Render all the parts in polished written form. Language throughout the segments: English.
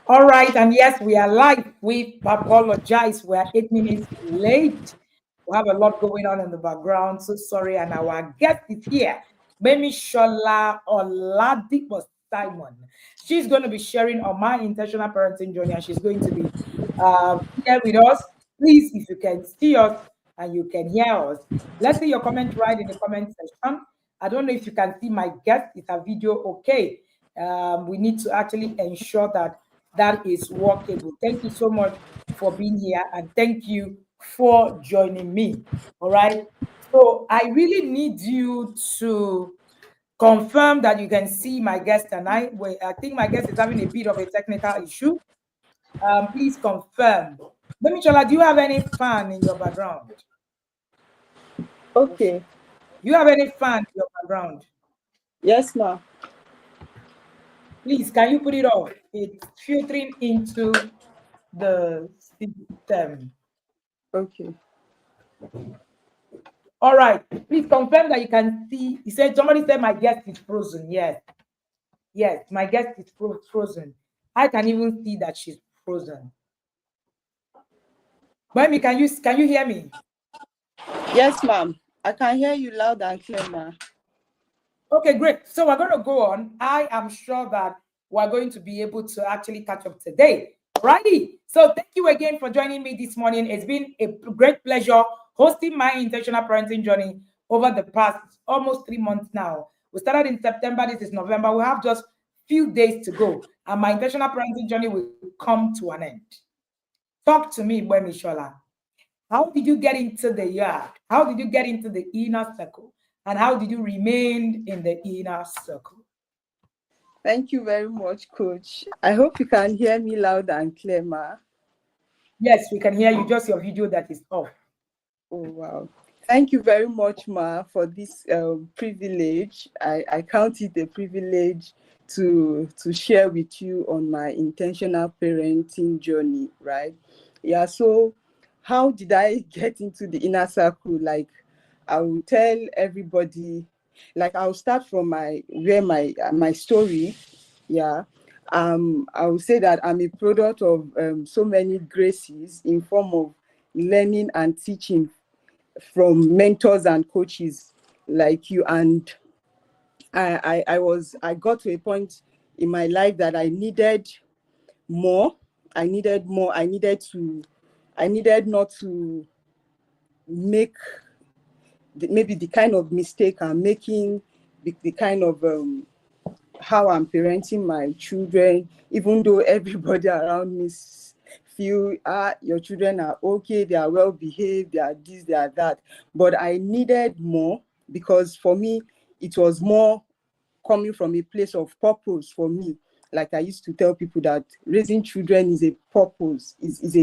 All right, and yes, we are live. We apologize. We are 8 minutes late. We have a lot going on in the background. So sorry. And our guest is here, Gbemisola Oladipo-Simeon. She's going to be sharing on my intentional parenting journey, and she's going to be here with us. Please, if you can see us and you can hear us, let's see your comment right in the comment section. I don't know if you can see my guest. Is a video okay? We need to actually ensure that that is workable. Thank you so much for being here, and thank you for joining me. All right. So I really need you to confirm that you can see my guest tonight. I think my guest is having a bit of a technical issue. Please confirm. Gbemisola, do you have any fan in your background? Okay. You have any fan in your background? Yes, ma'am. Please, can you put it off? It's filtering into the system. Okay. All right. Please confirm that you can see. He said, somebody said my guest is frozen. Yes. Yes, my guest is frozen. I can even see that she's frozen. Mami, can you hear me? Yes, ma'am. I can hear you loud and clear, ma'am. Okay, great. So we're going to go on. I am sure that we're going to be able to actually catch up today. Alrighty. So thank you again for joining me this morning. It's been a great pleasure hosting my intentional parenting journey over the past almost 3 months now. We started in September. This is November. We have just few days to go, and my intentional parenting journey will come to an end. Talk to me, Gbemisola. How did you get into the yard? How did you get into the inner circle? And how did you remain in the inner circle? Thank you very much, Coach. I hope you can hear me loud and clear, ma. Yes, we can hear you. Just your video that is off. Oh, wow. Thank you very much, ma, for this privilege. I count it a privilege to share with you on my intentional parenting journey, right? Yeah, so how did I get into the inner circle? Like, I will tell everybody, like I'll start from my story. Yeah. I will say that I'm a product of so many graces in form of learning and teaching from mentors and coaches like you. And I got to a point in my life that I needed more. I needed not to make maybe the kind of mistake I'm making, the kind of how I'm parenting my children, even though everybody around me feel your children are okay, they are well behaved, they are this, they are that. But I needed more, because for me it was more coming from a place of purpose for me. Like I used to tell people that raising children is a purpose, is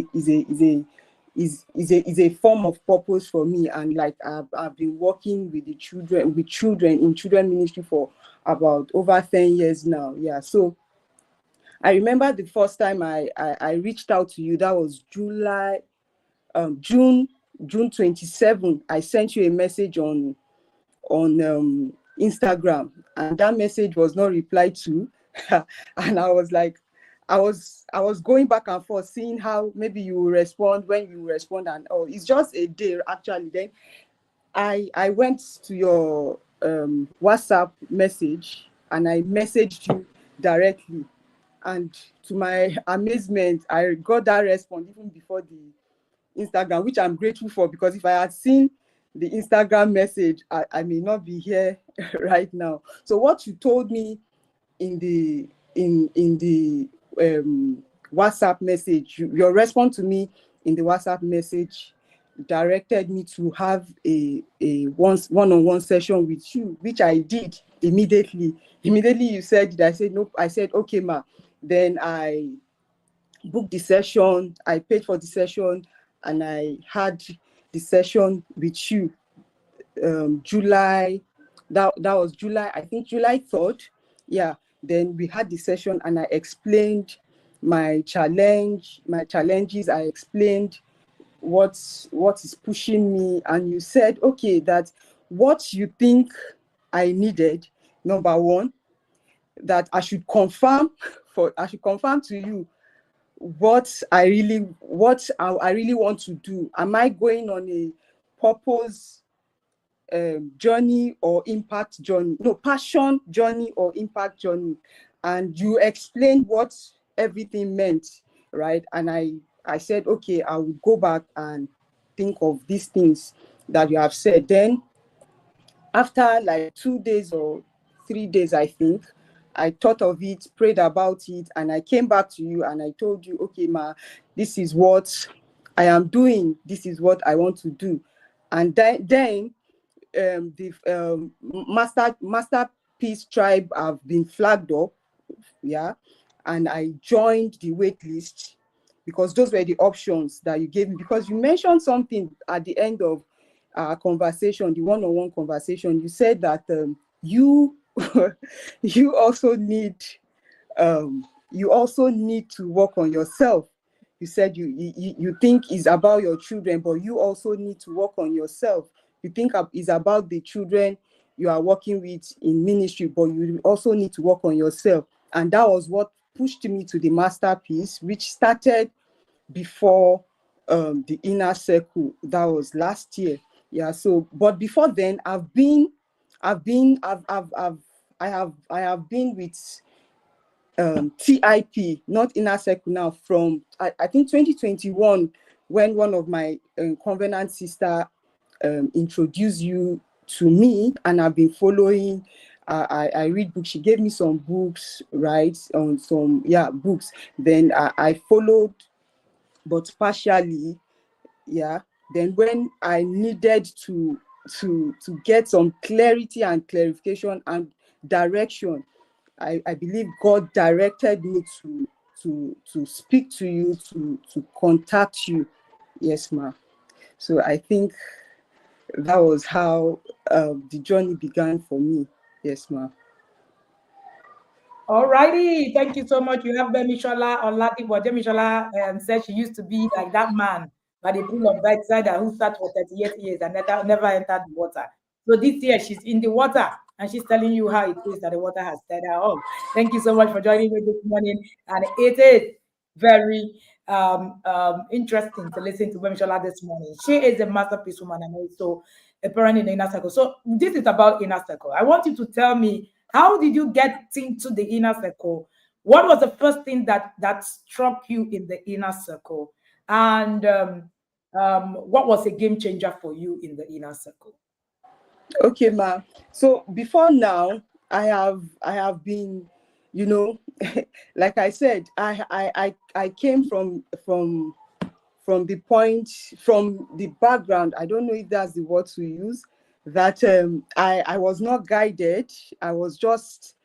a form of purpose for me. And like I've been working with children in children ministry for about over 10 years now. Yeah. So I remember the first time I reached out to you, that was June 27. I sent you a message on Instagram, and that message was not replied to. And I was like, I was going back and forth, seeing how maybe you will respond, when you will respond, and it's just a day actually. Then I went to your WhatsApp message and I messaged you directly, and to my amazement, I got that response even before the Instagram, which I'm grateful for, because if I had seen the Instagram message, I may not be here right now. So what you told me in the WhatsApp message, your response to me in the WhatsApp message directed me to have a one-on-one session with you, which I did immediately. Immediately you said that. I said nope. I said okay, ma. Then I booked the session, I paid for the session, and I had the session with you. July, that was July, I think July 3rd. Yeah. Then we had the session and I explained my challenges. I explained what is pushing me, and you said, okay, that what you think I needed, number one, that I should confirm to you what I really want to do. Am I going on a purpose journey or impact journey? No, passion journey or impact journey. And you explained what everything meant, right? And I said, okay, I will go back and think of these things that you have said. Then after like 2 days or 3 days, I think, I thought of it, prayed about it, and I came back to you and I told you, okay, Ma, this is what I am doing. This is what I want to do. And then the masterpiece tribe have been flagged up, yeah, and I joined the wait list because those were the options that you gave me. Because you mentioned something at the end of our conversation, the one-on-one conversation. You said that you you also need to work on yourself. You said you think it's about your children, but you also need to work on yourself. You think it's about the children you are working with in ministry, but you also need to work on yourself. And that was what pushed me to the masterpiece, which started before the inner circle. That was last year. Yeah. So, but before then, I have been with TIP, not inner circle now, from I think 2021, when one of my covenant sister introduced you to me, and I've been following. I read books. She gave me some books, right? On some books. Then I followed, but partially, yeah. Then when I needed to get some clarity and clarification and direction, I believe God directed me to speak to you, to contact you. Yes, ma'am. So I think that was how the journey began for me. Yes, ma'am. All righty. Thank you so much. You have Gbemisola Oladipo. Gbemisola said she used to be like that man by the pool of Bethesda who sat for 38 years and never entered the water. So this year she's in the water and she's telling you how it is that the water has stirred her up. Thank you so much for joining me this morning. And it is very interesting to listen to Gbemisola this morning. She is a masterpiece woman and also a parent in the inner circle. So this is about inner circle. I want you to tell me, how did you get into the inner circle? What was the first thing that struck you in the inner circle? And what was a game changer for you in the inner circle? Okay, ma. So before now, I have been, like I said, I came from the point, from the background. I don't know if that's the word to use. That I was not guided. I was just,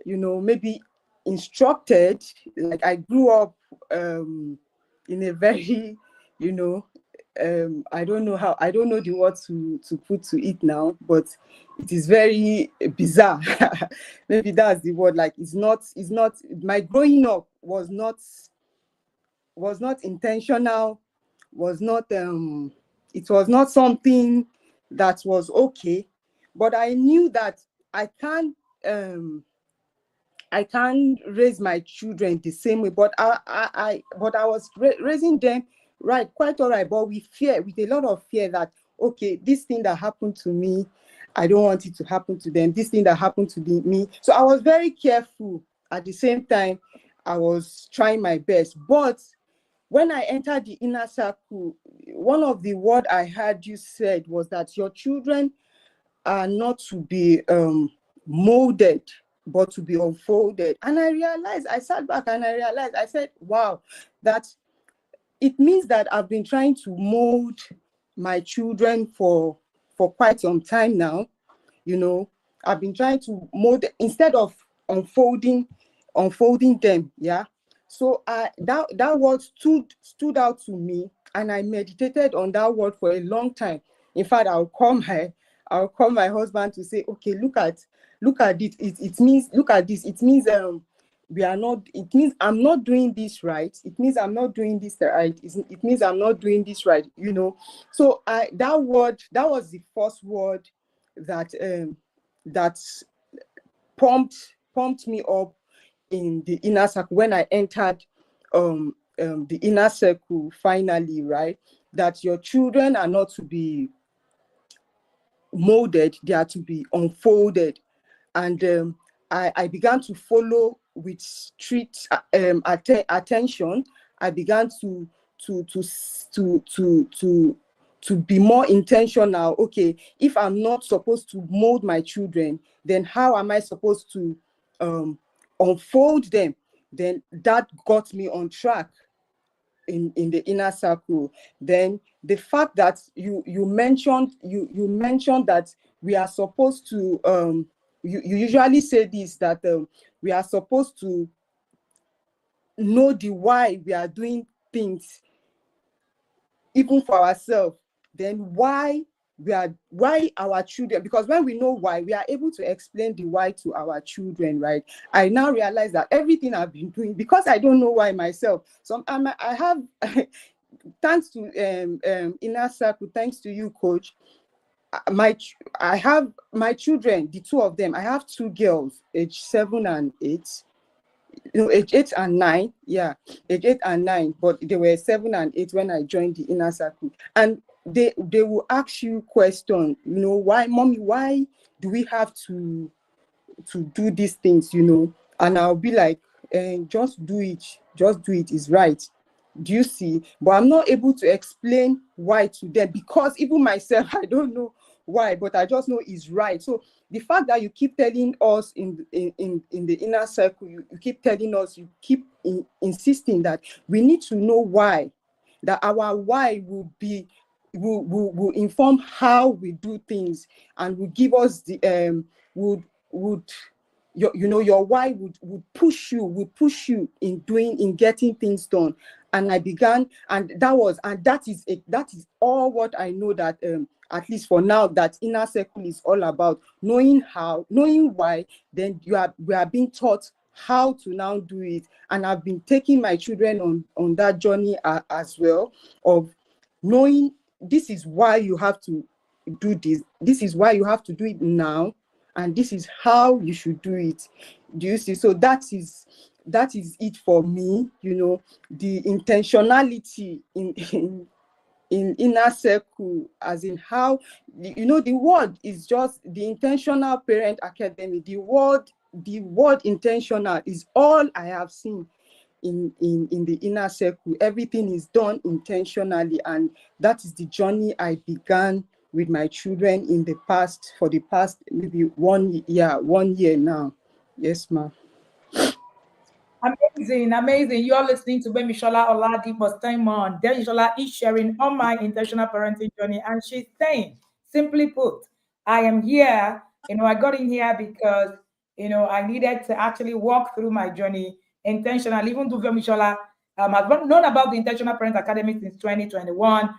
maybe instructed. Like I grew up in a very, you know, I don't know the word to put to it now, but it is very bizarre. Maybe that's the word. Like it's not, my growing up was not intentional, was not it was not something that was okay. But I knew that I can't um I can't raise my children the same way, but I was raising them right, quite all right, but with fear, with a lot of fear that, okay, this thing that happened to me, I don't want it to happen to them. This thing that happened to me. So I was very careful. At the same time, I was trying my best. But when I entered the inner circle, one of the word I heard you said was that your children are not to be molded, but to be unfolded. And I sat back and I realized, I said, wow, that it means that I've been trying to mold my children for quite some time now. I've been trying to mold instead of unfolding them. Yeah. So that word stood out to me, and I meditated on that word for a long time. In fact, I'll call my husband to say, okay, look at it. It means, look at this. It means we are not, it means I'm not doing this right. It means I'm not doing this right. It means I'm not doing this right. So that was the first word that that pumped me up in the inner circle when I entered the inner circle finally, right? That your children are not to be molded, they are to be unfolded. And I began to follow with strict attention. I began to be more intentional. Okay, if I'm not supposed to mold my children, then how am I supposed to unfold them? Then that got me on track in the inner circle. Then the fact that you mentioned that we are supposed to you usually say this, that we are supposed to know the why we are doing things, even for ourselves. Then why our children, because when we know why, we are able to explain the why to our children, right? I now realize that everything I've been doing, because I don't know why myself, so I have thanks to inner circle, thanks to you, coach, I have my children, the two of them. I have two girls, age 7 and 8. Age 8 and 9. Yeah, age 8 and 9. But they were 7 and 8 when I joined the inner circle. And they will ask you questions, why, mommy, why do we have to do these things, And I'll be like, just do it. Just do it, is right. Do you see? But I'm not able to explain why to them, because even myself, I don't know why, but I just know it's right. So the fact that you keep telling us in the inner circle, you keep telling us, you keep insisting that we need to know why, that our why will inform how we do things, and will give us the your why would push you in getting things done. And I began, and that is all what I know, that at least for now, that inner circle is all about knowing why. Then we are being taught how to now do it. And I've been taking my children on that journey as well, of knowing this is why you have to do this. This is why you have to do it now, and this is how you should do it. Do you see? So that is it for me. The intentionality in inner circle, as in how the word is just the Intentional Parent Academy. The word intentional is all I have seen in the inner circle. Everything is done intentionally, and that is the journey I began with my children for the past maybe 1 year now. Yes, ma'am. Amazing. You're listening to Gbemisola Oladipo-Simeon. Gbemisola is sharing on my intentional parenting journey, and she's saying, simply put, I am here. I got in here because I needed to actually walk through my journey intentionally. Even though Gbemisola has known about the Intentional Parent Academy since 2021,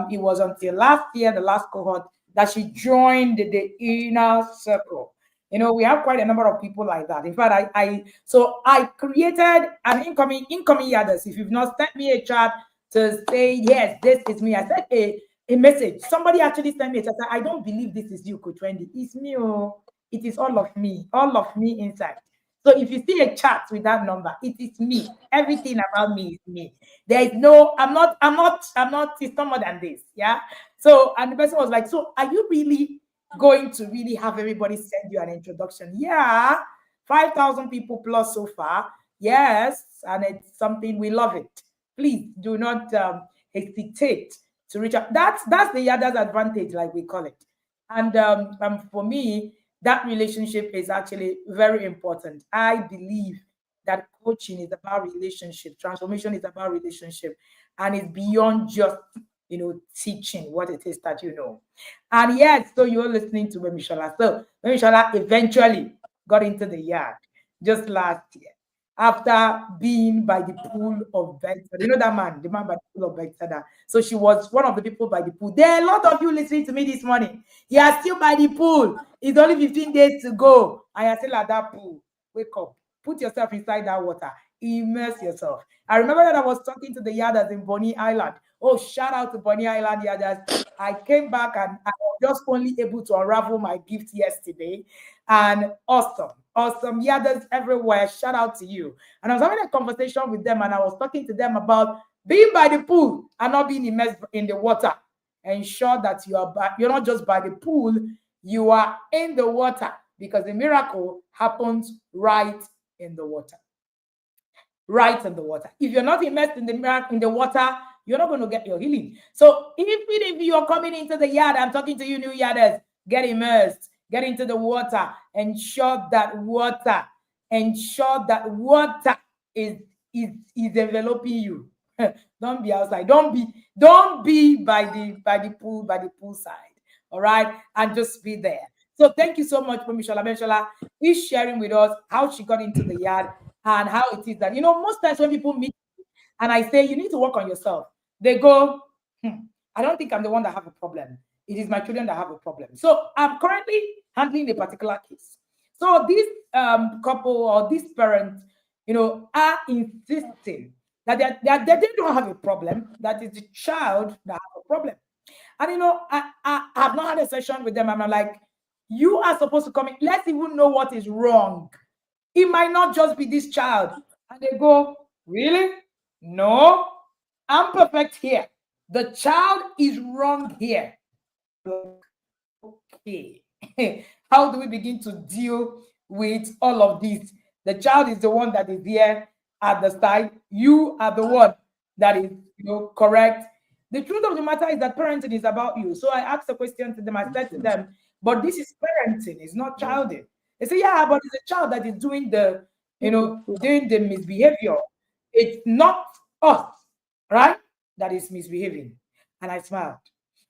it was until last year, the last cohort, that she joined the inner circle. We have quite a number of people like that. In fact, I created an incoming yarders. If you've not sent me a chat to say, yes, this is me, I sent a message. Somebody actually sent me a chat. I don't believe this is you, Coach Wendy. It's me. Oh, it is all of me inside. So if you see a chat with that number, it is me. Everything about me is me. There is no, I'm not, it's not more than this. Yeah. So, and the person was like, so are you really going to really have everybody send you an introduction? Yeah, 5,000 people plus so far. Yes, and it's something, we love it. Please do not hesitate to reach out. That's the other advantage, like we call it. And for me, that relationship is actually very important. I believe that coaching is about relationship, transformation is about relationship, and it's beyond just teaching what it is that you know. And yes, so you're listening to Gbemisola. So Gbemisola eventually got into the yard just last year after being by the pool of Bethesda. You know that man, the man by the pool of Bethesda. So she was one of the people by the pool. There are a lot of you listening to me this morning. You are still by the pool. It's only 15 days to go. And you're still at that pool. Wake up. Put yourself inside that water. Immerse yourself. I remember that I was talking to the yarders in Bonny Island. Oh, shout out to Bonny Island yarders. I came back and I was just only able to unravel my gift yesterday. And awesome. awesome yadders everywhere. Shout out to you. And I was having a conversation with them, and I was talking to them about being by the pool and not being immersed in the water. Ensure that you're not just by the pool, you are in the water, because the miracle happens right in the water. Right in the water. If you're not immersed in the water, you're not going to get your healing. So even if you're coming into the yard, I'm talking to you, new yarders, get immersed, get into the water, ensure that water is enveloping you. Don't be outside. Don't be by the pool side. All right, and just be there. So thank you so much, Gbemisola. Gbemisola is sharing with us how she got into the yard and how it is that, most times when people meet and I say, you need to work on yourself, they go, I don't think I'm the one that have a problem. It is my children that have a problem. So I'm currently handling a particular case. So this couple or this parent, are insisting that they don't have a problem, that is the child that have a problem. And I have not had a session with them. I'm like, you are supposed to come in. Let's even know what is wrong. It might not just be this child. And they go, really? No, I'm perfect here. The child is wrong here. Okay. How do we begin to deal with all of this? The child is the one that is here at the side. You are the one that is, correct. The truth of the matter is that parenting is about you. So I asked a question to them. I said to them, but this is parenting, it's not childing. They say, yeah, but it's a child that is doing doing the misbehavior. It's not us, right? That is misbehaving. And I smiled.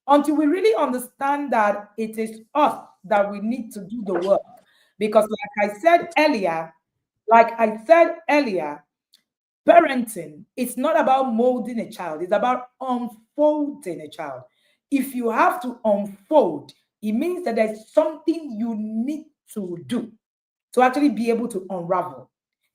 Until we really understand that it is us that we need to do the work. Because like I said earlier, parenting, it's not about molding a child, it's about unfolding a child. If you have to unfold, it means that there's something you need to do to actually be able to unravel.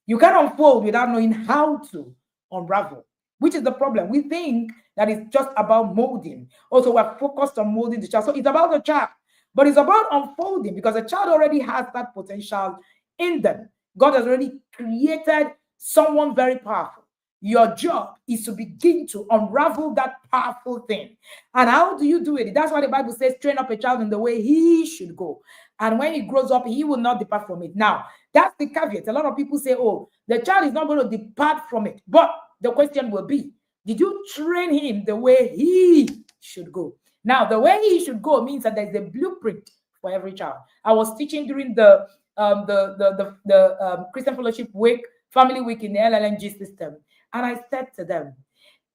You can't unfold without knowing how to unravel, which is the problem. We think that it's just about molding. Also, we're focused on molding the child. So it's about the child, but it's about unfolding, because the child already has that potential in them. God has already created someone very powerful. Your job is to begin to unravel that powerful thing. And how do you do it? That's why the Bible says, train up a child in the way he should go. And when he grows up, he will not depart from it. Now, that's the caveat. A lot of people say, oh, the child is not going to depart from it. But the question will be, did you train him the way he should go? Now, the way he should go means that there's a blueprint for every child. I was teaching during the Christian Fellowship Week, Family Week in the LLNG system. And I said to them,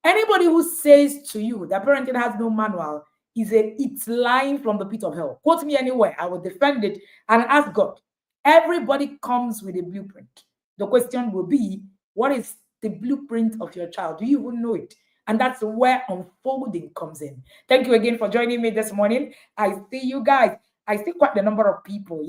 anybody who says to you that parenting has no manual it's lying from the pit of hell. Quote me anywhere, I will defend it and ask God. Everybody comes with a blueprint. The question will be, what is the blueprint of your child? Do you even know it? And that's where unfolding comes in. Thank you again for joining me this morning. I see you guys. I see quite the number of people,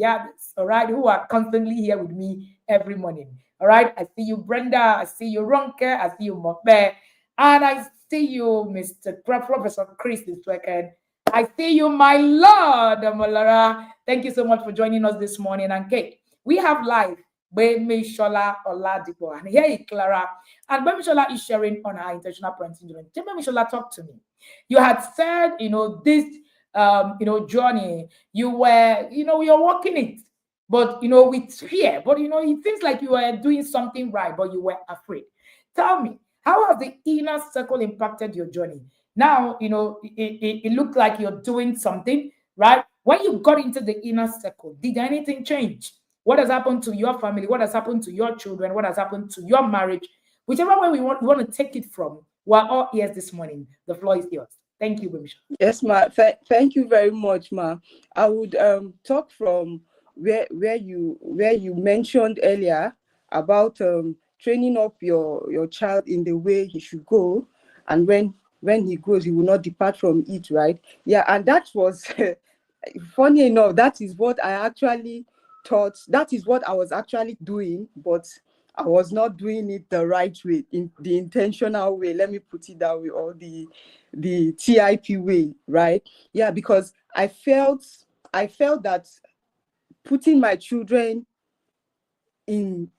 all right, who are constantly here with me every morning. All right, I see you, Brenda. I see you, Ronke. I see you, Mokbe. And I see you, Mr. Professor Chris this weekend. I see you, my Lord, Molara. Thank you so much for joining us this morning. And Kate, we have live Gbemisola Oladipo. And here is Clara. And Gbemisola is sharing on her intentional parenting journey. Gbemisola, talk to me. You had said, this journey, you're walking it, but with fear. But it seems like you were doing something right, but you were afraid. Tell me, how has the inner circle impacted your journey? Now, it looked like you're doing something, right? When you got into the inner circle, did anything change? What has happened to your family? What has happened to your children? What has happened to your marriage? Whichever way we want to take it from, we're all ears this morning. The floor is yours. Thank you, Gbemisola. Yes, ma. Thank you very much, ma. I would talk from where you mentioned earlier about training up your child in the way he should go, and when he grows, he will not depart from it, right? Yeah, and that was funny enough. That is what I actually thought. That is what I was actually doing, but I was not doing it the right way, in the intentional way. Let me put it that way, or the TIP way, right? Yeah, because I felt that putting my children in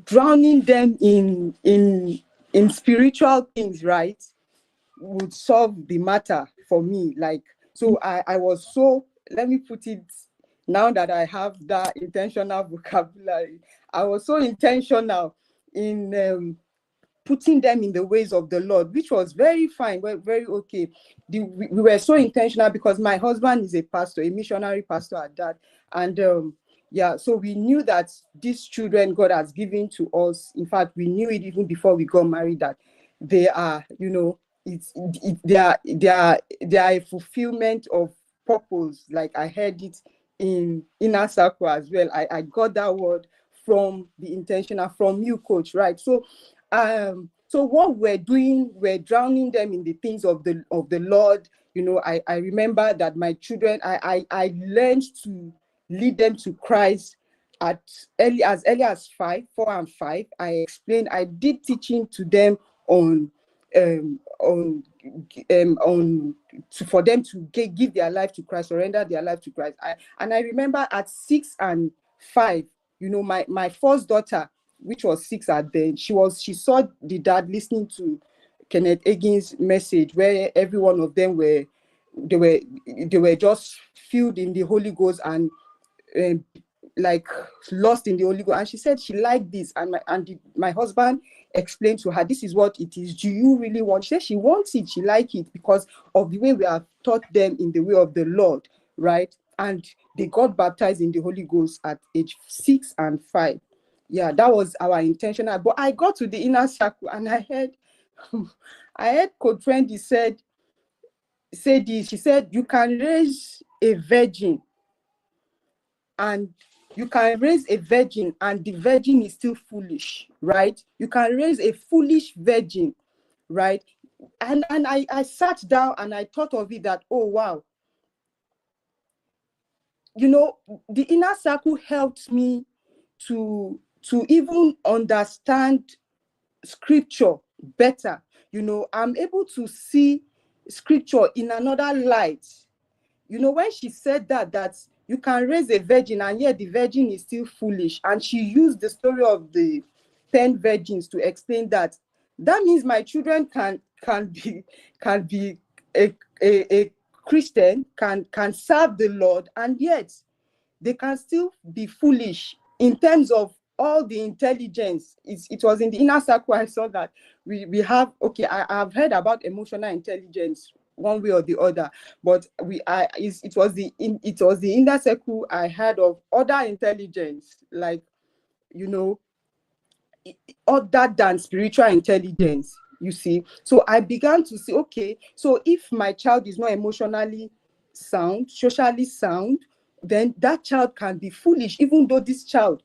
drowning them in spiritual things, right, would solve the matter for me. Like, so I was so, let me put it, now that I have that intentional vocabulary, I was so intentional in putting them in the ways of the Lord, which was very fine, very okay. We were so intentional because my husband is a pastor, a missionary pastor at that. And yeah, so we knew that these children God has given to us. In fact, we knew it even before we got married, that they are, they are a fulfillment of purpose. Like I heard it in inner circle as well. I got that word from the intentional, from you, coach, right? So what we're doing, we're drowning them in the things of the Lord. I remember that my children, I learned to lead them to Christ at as early as 4 and 5. I did teaching to them on for them to give their life to Christ, surrender their life to Christ. I remember at 6 and 5, my first daughter, which was 6 at then, she saw the dad listening to Kenneth Hagin's message, where every one of them were just filled in the Holy Ghost and like lost in the Holy Ghost. And she said she liked this, and my husband explained to her, this is what it is. Do you really want? She said she wants it, she likes it because of the way we have taught them in the way of the Lord, right? And they got baptized in the Holy Ghost at age 6 and 5. Yeah, that was our intentional. But I got to the inner circle and I heard Coach Wendy say this. She said, you can raise a virgin, and you can raise a virgin and the virgin is still foolish, right? You can raise a foolish virgin, right? And I sat down and I thought of it that, oh wow, the inner circle helped me to even understand scripture better. I'm able to see scripture in another light. When she said that you can raise a virgin and yet the virgin is still foolish, and she used the story of the 10 virgins to explain that means my children can be a Christian, can serve the Lord, and yet they can still be foolish in terms of all the intelligence. It was in the inner circle I saw that we have, okay, I've heard about emotional intelligence one way or the other, but it was the inner circle I heard of other intelligence, like, other than spiritual intelligence, you see. So I began to see, okay, so if my child is not emotionally sound, socially sound, then that child can be foolish, even though this child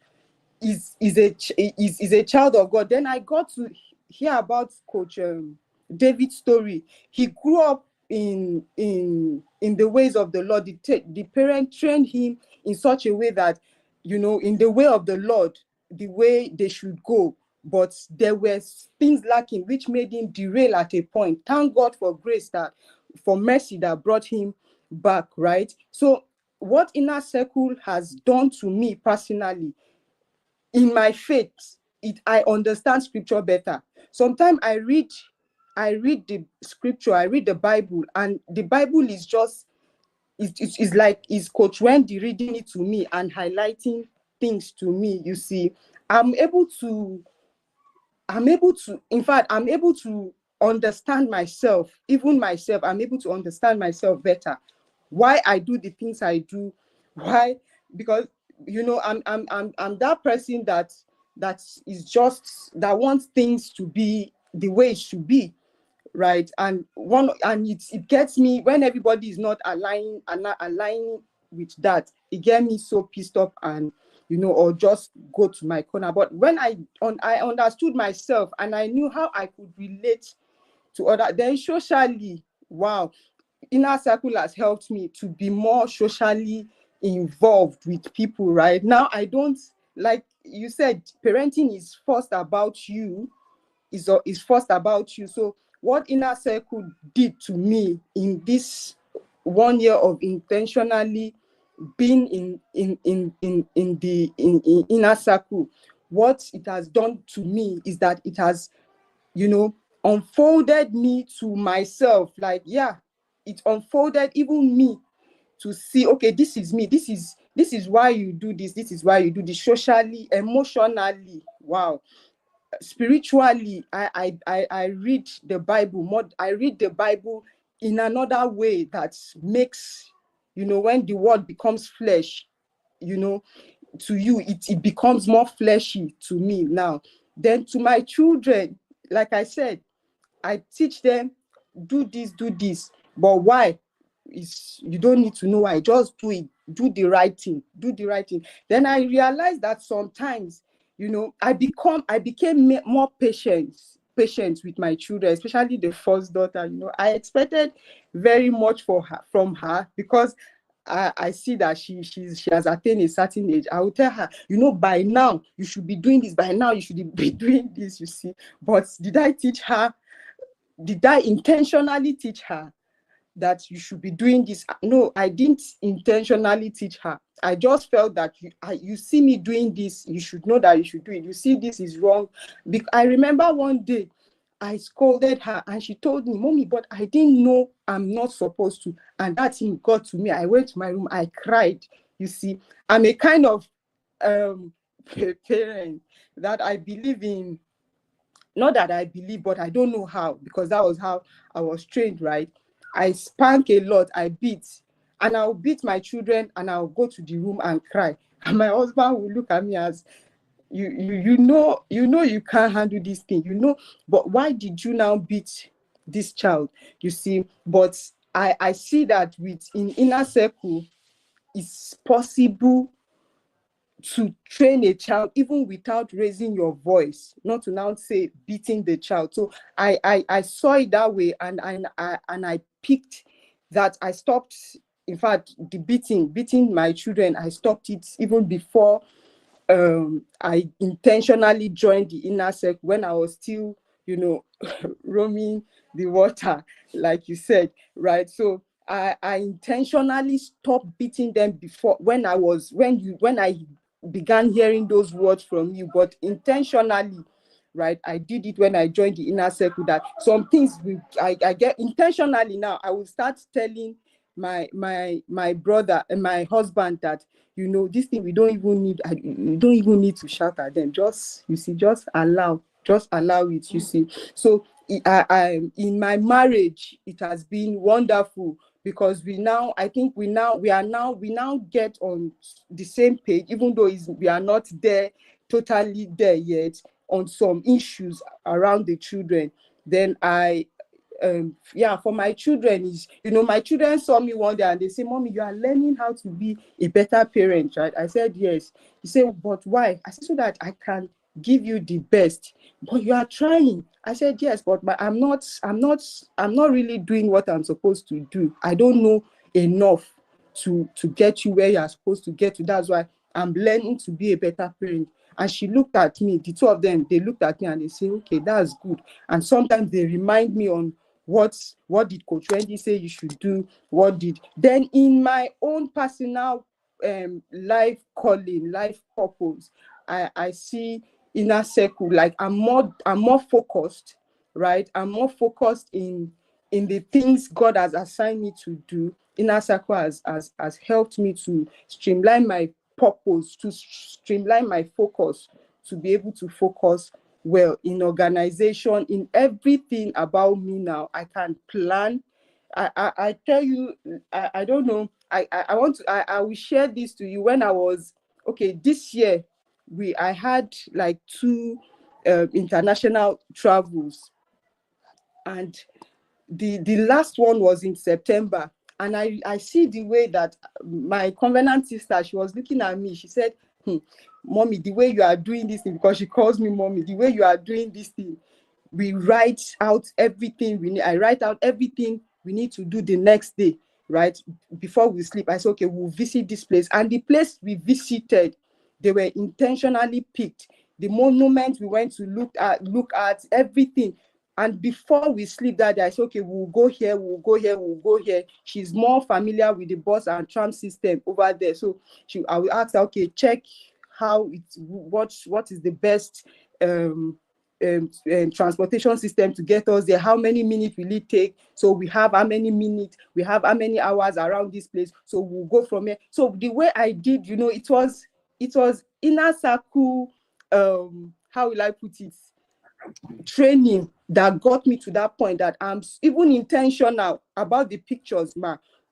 is a child of God. Then I got to hear about Coach David's story. He grew up in the ways of the Lord. The parent trained him in such a way that, in the way of the Lord, the way they should go. But there were things lacking, which made him derail at a point. Thank God for grace, for mercy that brought him back, right? So what Inner Circle has done to me personally, in my faith, I understand scripture better. Sometimes I read the scripture, I read the Bible, and the Bible is just, it's like, is Coach Wendy reading it to me and highlighting things to me. You see, I'm able to, in fact, I'm able to understand myself, even myself. I'm able to understand myself better. Why I do the things I do. Why? Because, I'm that person that is just, that wants things to be the way it should be, right? And it gets me when everybody is not aligning with that. It gets me so pissed off, and or just go to my corner. But when I understood myself and I knew how I could relate to other, then socially, wow, Inner Circle has helped me to be more socially involved with people. Right now, I don't, like you said, parenting is first about you, is first about you. So what Inner Circle did to me in this 1 year of intentionally being in the inner circle, what it has done to me is that it has, unfolded me to myself. Like, yeah, it unfolded even me to see, okay, this is me, this is why you do this, this is why you do this, socially, emotionally, wow, spiritually. I read the Bible more. I read the Bible in another way that makes, when the word becomes flesh, to you, it becomes more fleshy to me now. Then to my children, like I said, I teach them, do this. But why? Is you don't need to know why. Just do it. Do the right thing. Do the right thing. Then I realized that sometimes, I became more patient with my children, especially the first daughter. I expected very much from her, because I see that she has attained a certain age. I will tell her, by now you should be doing this. By now you should be doing this. You see, but did I teach her? Did I intentionally teach her that you should be doing this? No, I didn't intentionally teach her. I just felt that you see me doing this, you should know that you should do it. You see this is wrong. I remember one day I scolded her and she told me, Mommy, but I didn't know I'm not supposed to. And that thing got to me. I went to my room, I cried. You see, I'm a kind of parent that I believe in. Not that I believe, but I don't know how, because that was how I was trained, right? I spank a lot, I beat, and I'll beat my children, and I'll go to the room and cry. And my husband will look at me as, you can't handle this thing, but why did you now beat this child? You see, but I see that in inner circle, it's possible to train a child even without raising your voice, not to now say beating the child. So I saw it that way, and I picked that. I stopped, in fact, the beating my children, I stopped it even before I intentionally joined the inner circle, when I was still, roaming the water, like you said, right? So I intentionally stopped beating them before, when I began hearing those words from you, but intentionally, right? I did it when I joined the inner circle. That some things I get intentionally now. I will start telling my brother and my husband that, this thing, we don't even need to shout at them. Just, you see, just allow it, you see. So in my marriage, it has been wonderful, because we now get on the same page, even though we are not totally there yet, on some issues around the children. Then for my children is, my children saw me one day and they say, Mommy, you are learning how to be a better parent, right? I said, yes. He said, but why? I said, so that I can give you the best. But you are trying. I said, yes, but I'm not really doing what I'm supposed to do. I don't know enough to get you where you are supposed to get to. That's why I'm learning to be a better parent. And she looked at me, the two of them, they looked at me and they say, okay, that's good. And sometimes they remind me on what did Coach Wendy say you should do, then in my own personal life calling, life purpose, I see inner circle, like I'm more focused, right? I'm more focused in the things God has assigned me to do. Inner circle has helped me to streamline my purpose, to streamline my focus, to be able to focus well in organization, in everything about me now. I can plan. I tell you, I don't know. I will share this to you. When I was, okay, this year, I had like 2 international travels, and the last one was in September. And I see the way that my covenant sister, she was looking at me. She said, Mommy, the way you are doing this thing, because she calls me Mommy, the way you are doing this thing, we write out everything we need. I write out everything we need to do the next day, right? Before we sleep. I said, okay, we'll visit this place. And the place we visited, they were intentionally picked. The monument we went to look at everything. And before we sleep that day, I said, okay, we'll go here, we'll go here, we'll go here. She's more familiar with the bus and tram system over there. So I will ask her, okay, check how it's, what is the best transportation system to get us there. How many minutes will it take? So we have how many minutes, we have how many hours around this place. So we'll go from here. So the way I did, it was inner circle, how will I put it? Training that got me to that point that I'm even intentional about the pictures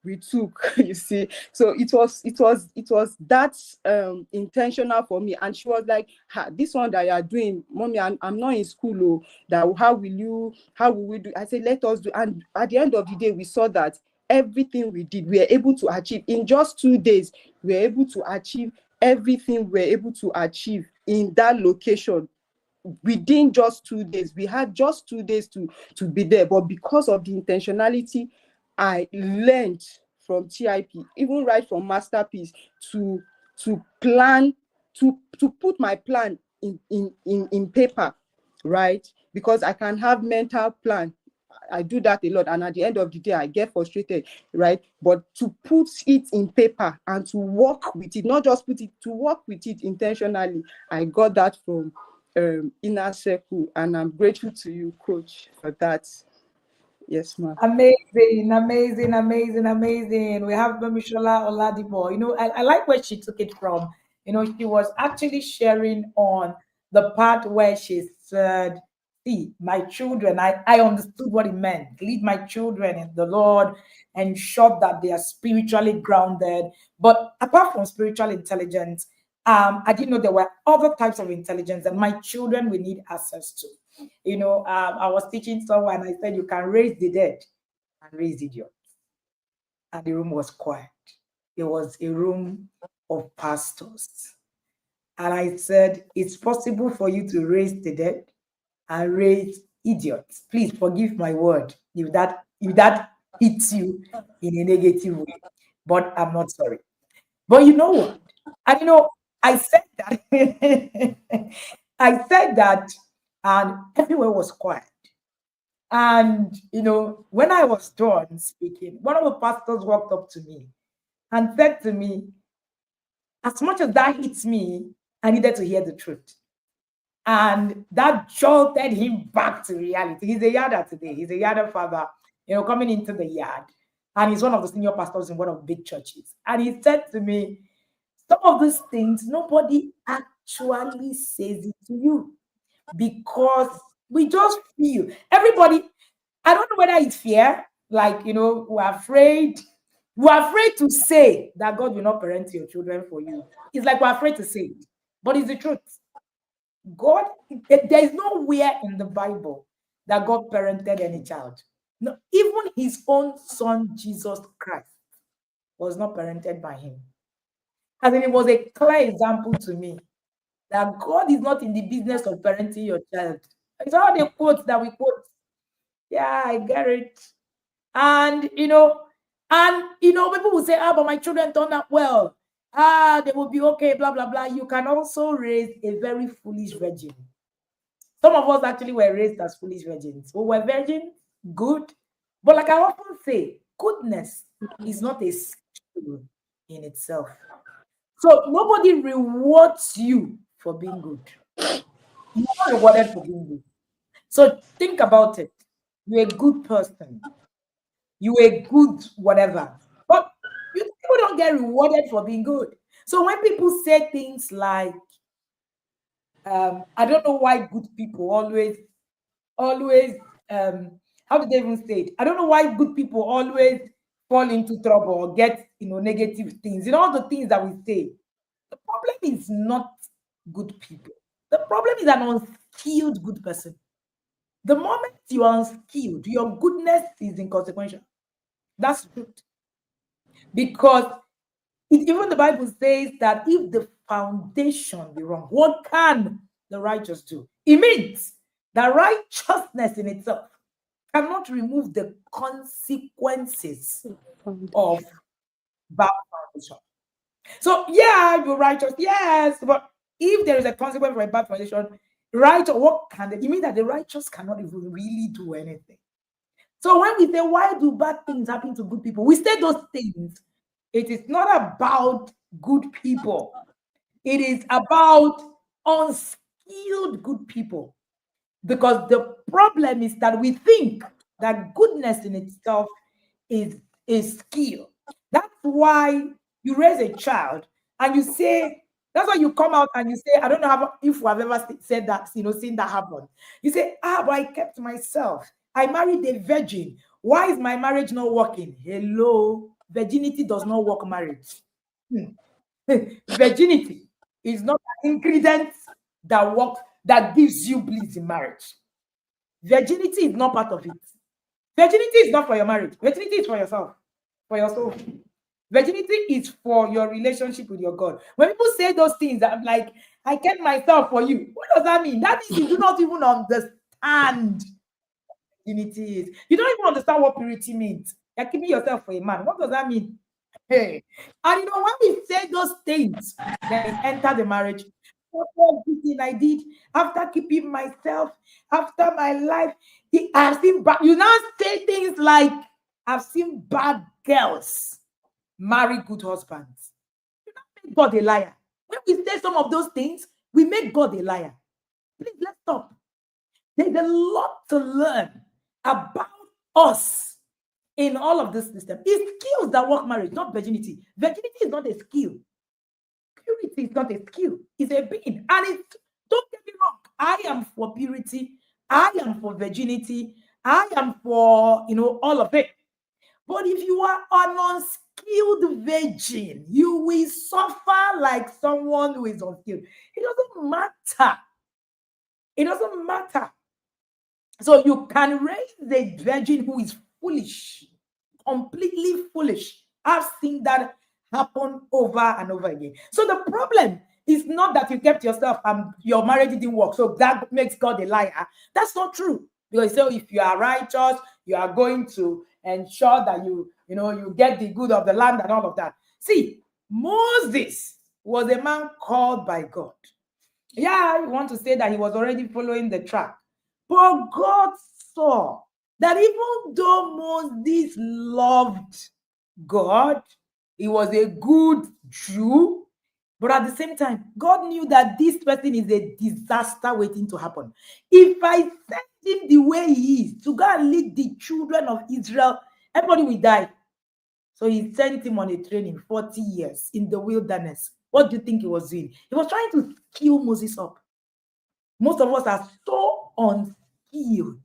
we took. You see, so it was that intentional for me. And she was like, this one that you are doing, mommy, I'm not in school. That how will we do? I said, let us do. And at the end of the day, we saw that everything we did, we were able to achieve in just 2 days. We were able to achieve everything we were able to achieve in that location within just 2 days. We had just 2 days to be there, but because of the intentionality I learned from TIP, even right from masterpiece, to plan, to put my plan in paper, right? Because I can have mental plan. I do that a lot, and at the end of the day I get frustrated, right? But to put it in paper and to work with it, not just put it, to work with it intentionally, I got that from inner circle, and I'm grateful to you, coach, for that. Yes, ma'am. Amazing, amazing, amazing, amazing. We have Gbemisola Oladipo. I like where she took it from. She was actually sharing on the part where she said, see, my children, I understood what it meant. Lead my children in the Lord, ensure that they are spiritually grounded. But apart from spiritual intelligence, I didn't know there were other types of intelligence that my children will need access to. I was teaching someone, I said, you can raise the dead and raise idiots. And the room was quiet. It was a room of pastors. And I said, it's possible for you to raise the dead and raise idiots. Please forgive my word if that hits you in a negative way. But I'm not sorry. But you know what? And I said that I said that, and everywhere was quiet. And when I was done speaking, one of the pastors walked up to me and said to me, as much as that hits me, I needed to hear the truth. And that jolted him back to reality. He's a yarder today. He's a yarder father, coming into the yard. And he's one of the senior pastors in one of the big churches. And he said to me, some of these things, nobody actually says it to you because we just feel everybody. I don't know whether it's fear, like we're afraid. We're afraid to say that God will not parent your children for you. It's like we're afraid to say it, but it's the truth. God, there is nowhere in the Bible that God parented any child. No, even his own son, Jesus Christ, was not parented by him. I mean, it was a clear example to me that God is not in the business of parenting your child. It's all the quotes that we quote. Yeah, I get it. And people will say, but my children turn out well. They will be okay, blah, blah, blah. You can also raise a very foolish virgin. Some of us actually were raised as foolish virgins. We were virgins, good. But like I often say, goodness is not a skill in itself. So nobody rewards you for being good. You're not rewarded for being good. So think about it. You're a good person. You're a good whatever. But people don't get rewarded for being good. So when people say things like, I don't know why good people always, how did they even say it? I don't know why good people always fall into trouble or get, negative things. All the things that we say. The problem is not good people. The problem is an unskilled good person. The moment you are unskilled, your goodness is inconsequential. That's the truth. Because even the Bible says that if the foundation be wrong, what can the righteous do? It means that righteousness in itself cannot remove the consequences of bad foundation. So, yeah, you're righteous, yes, but if there is a consequence for a bad foundation, Right? Or what can they? You mean that the righteous cannot even really do anything? So when we say, why do bad things happen to good people? We say those things. It is not about good people. It is about unskilled good people. Because the problem is that we think that goodness in itself is a skill. That's why you raise a child and you say, that's why you come out and you say, I don't know if we have ever said that, seen that happen. You say, but I kept myself. I married a virgin. Why is my marriage not working? Hello, virginity does not work marriage. Virginity is not an ingredient that works, that gives you bliss in marriage. Virginity is not part of it. Virginity is not for your marriage. Virginity is for yourself, for your soul. Virginity is for your relationship with your God. When people say those things, I'm like, I kept myself for you. What does that mean? That means you do not even understand what virginity is. You don't even understand what purity means. You're keeping yourself for a man. What does that mean? Hey. And when we say those things, then enter the marriage. Everything I did after keeping myself, after my life, I've seen bad. You now say things like, I've seen bad girls marry good husbands. You not make God a liar. When we say some of those things, we make God a liar. Please, let's stop. There's a lot to learn about us in all of this system. It's skills that work marriage, not virginity. Virginity is not a skill. Purity is not a skill. It's a being. And don't get me wrong. I am for purity. I am for virginity. I am for, all of it. But if you are an unskilled virgin, you will suffer like someone who is unskilled. It doesn't matter. It doesn't matter. So you can raise a virgin who is foolish, completely foolish. I've seen that happen over and over again. So the problem is not that you kept yourself and your marriage didn't work. So that makes God a liar. That's not true. Because so if you are righteous, you are going to ensure that you get the good of the land and all of that. See, Moses was a man called by God. Yeah, you want to say that he was already following the track. But God saw that even though Moses loved God, he was a good Jew, but at the same time, God knew that this person is a disaster waiting to happen. If I send him the way he is to go and lead the children of Israel, everybody will die. So he sent him on a training 40 years in the wilderness. What do you think he was doing? He was trying to kill Moses up. Most of us are so unskilled.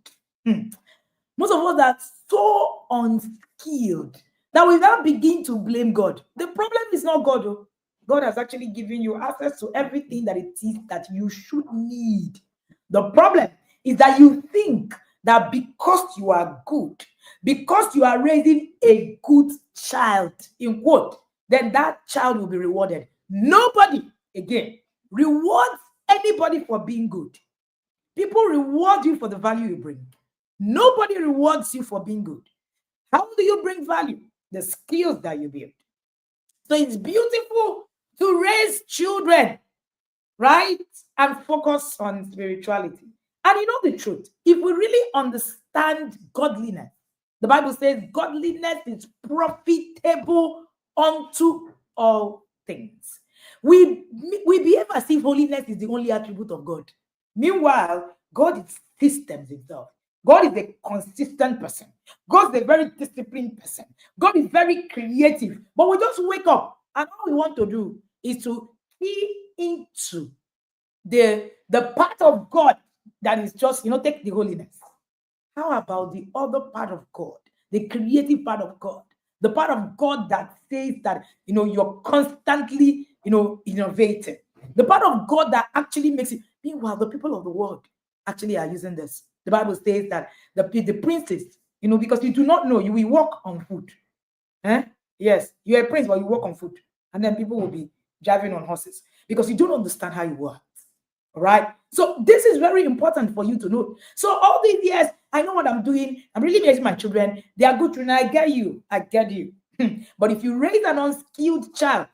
Most of us are so unskilled that we now begin to blame God. The problem is not God. Oh. God has actually given you access to everything that it is that you should need. The problem is that you think that because you are good, because you are raising a good child, in quote, then that child will be rewarded. Nobody, again, rewards anybody for being good. People reward you for the value you bring. Nobody rewards you for being good. How do you bring value? The skills that you build. So it's beautiful to raise children, right? And focus on spirituality. And you know the truth, if we really understand godliness, the Bible says godliness is profitable unto all things. We behave as if holiness is the only attribute of God. Meanwhile, God is systems himself. God is a consistent person. God is a very disciplined person. God is very creative. But we just wake up and all we want to do is to key into the part of God that is just, take the holiness. How about the other part of God, the creative part of God, the part of God that says that, you're constantly, innovating, the part of God that actually makes it. Meanwhile, the people of the world actually are using this. The Bible says that the princes, because you do not know, you will walk on foot. Yes, you're a prince, but you walk on foot. And then people will be driving on horses because you don't understand how you work. All right. So this is very important for you to know. So all these years, I know what I'm doing. I'm really raising my children. They are good children. I get you. I get you. But if you raise an unskilled child,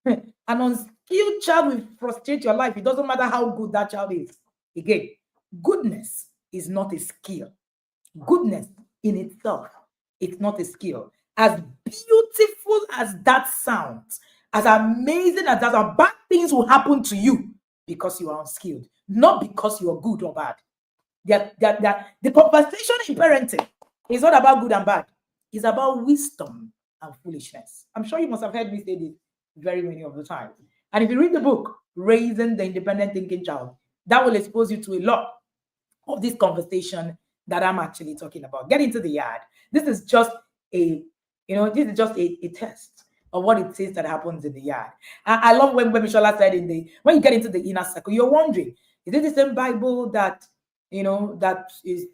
an unskilled child will frustrate your life. It doesn't matter how good that child is. Again, goodness is not a skill. Goodness in itself, it's not a skill. As beautiful as that sounds, as amazing as that, are bad things will happen to you because you are unskilled, not because you are good or bad. The conversation in parenting is not about good and bad. It's about wisdom and foolishness. I'm sure you must have heard me say this very many of the times. And if you read the book, Raising the Independent Thinking Child, that will expose you to a lot of this conversation that I'm actually talking about. Get into the yard. This is just a test of what it is that happens in the yard. I love when Gbemisola said when you get into the inner circle, you're wondering, is it the same Bible that that is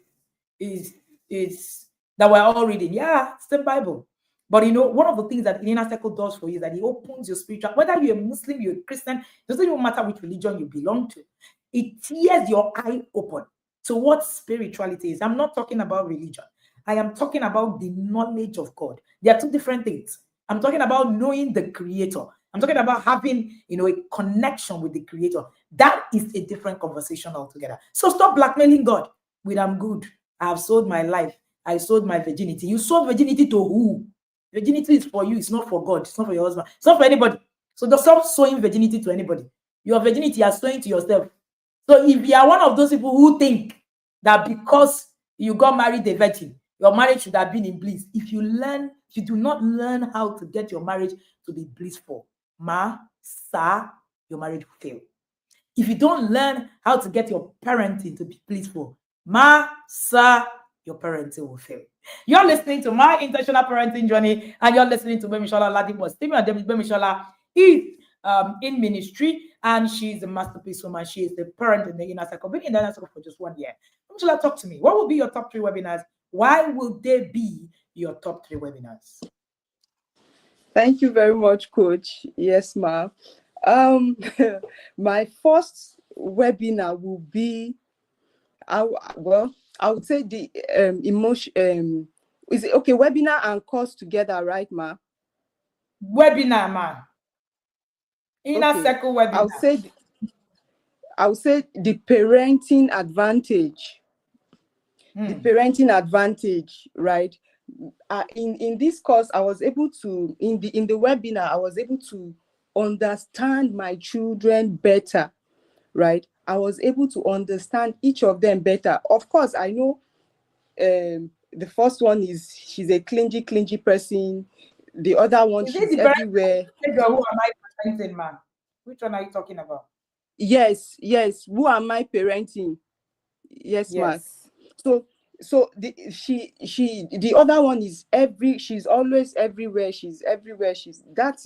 that we're all reading? Yeah, same Bible. But one of the things that the inner circle does for you is that it opens your spiritual, whether you're a Muslim, you're a Christian, it doesn't even matter which religion you belong to. It tears your eye open to what spirituality is. I'm not talking about religion. I am talking about the knowledge of God. There are two different things. I'm talking about knowing the Creator. I'm talking about having, a connection with the Creator. That is a different conversation altogether. So stop blackmailing God with "I'm good. I have sold my life. I sold my virginity." You sold virginity to who? Virginity is for you. It's not for God. It's not for your husband. It's not for anybody. So don't stop sowing virginity to anybody. Your virginity you are sowing to yourself. So if you are one of those people who think that because you got married a virgin, your marriage should have been in bliss. If you do not learn how to get your marriage to be blissful, sir, your marriage will fail. If you don't learn how to get your parenting to be blissful, sir, your parenting will fail. You're listening to My Intentional Parenting Journey, and you're listening to Gbemisola Oladipo-Simeon. Gbemisola is in ministry, and she's a masterpiece woman. She is the parent in the inner circle. Been in the inner circle for just 1 year. Gbemisola, talk to me. What will be your top 3 webinars? Why will they be your top 3 webinars? Thank you very much, Coach. Yes, ma'am. My first webinar will be, I would say the emotion. Is it okay? Webinar and course together, right, ma? Webinar, ma. Inner circle webinar. I would say the parenting advantage. The parenting advantage, right? In this course, I was able to in the webinar, I was able to understand my children better, right? I was able to understand each of them better. Of course, I know the first one is she's a clingy person. The other one, she's everywhere. Who am I parenting, man? Which one are you talking about? Yes. Who am I parenting? Yes, ma'am. So the other one is she's always everywhere. She's everywhere. That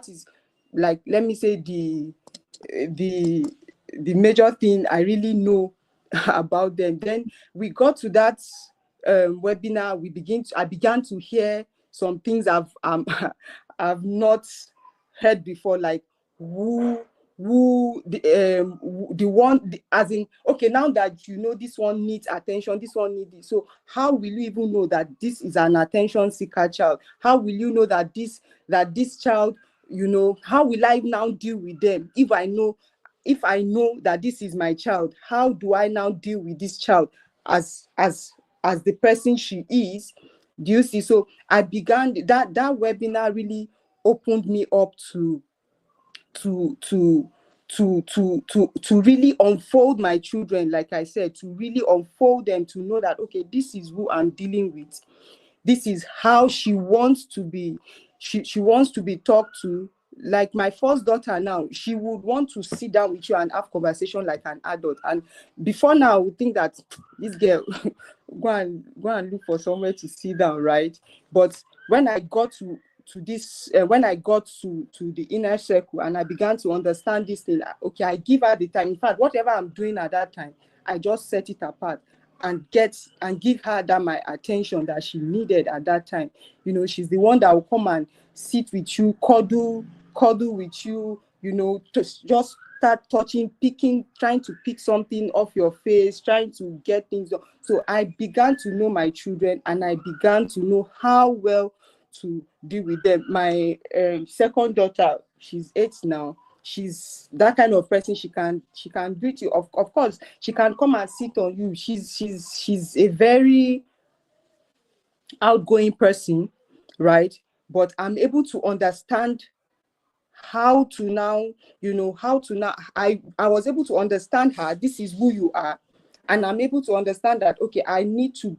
is like, let me say, the major thing I really know about them. Then we got to that webinar. I began to hear some things I've not heard before, like the one, as in, okay, now that you know this one needs attention, this one needs this. So how will you even know that this is an attention seeker child? How will you know that this child, how will I now deal with them? If I know that this is my child, how do I now deal with this child as the person she is? Do you see? So I began that webinar really opened me up to really unfold my children, like I said, to really unfold them, to know that, okay, this is who I'm dealing with. This is how she wants to be. She wants to be talked to. Like my first daughter now, she would want to sit down with you and have conversation like an adult. And before now, I would think that this girl go and look for somewhere to sit down, right? But when I got to this, when I got to the inner circle and I began to understand this thing, okay, I give her the time. In fact, whatever I'm doing at that time, I just set it apart and give her that my attention that she needed at that time. She's the one that will come and sit with you, cuddle with you, just start touching, picking, trying to pick something off your face, trying to get things done. So I began to know my children, and I began to know how well to deal with them. My second daughter, she's 8 now. she's that kind of person. She can greet you. Of course, she can come and sit on you. She's a very outgoing person, right? But I'm able to understand how to now, I was able to understand her. This is who you are. And I'm able to understand that, okay, I need to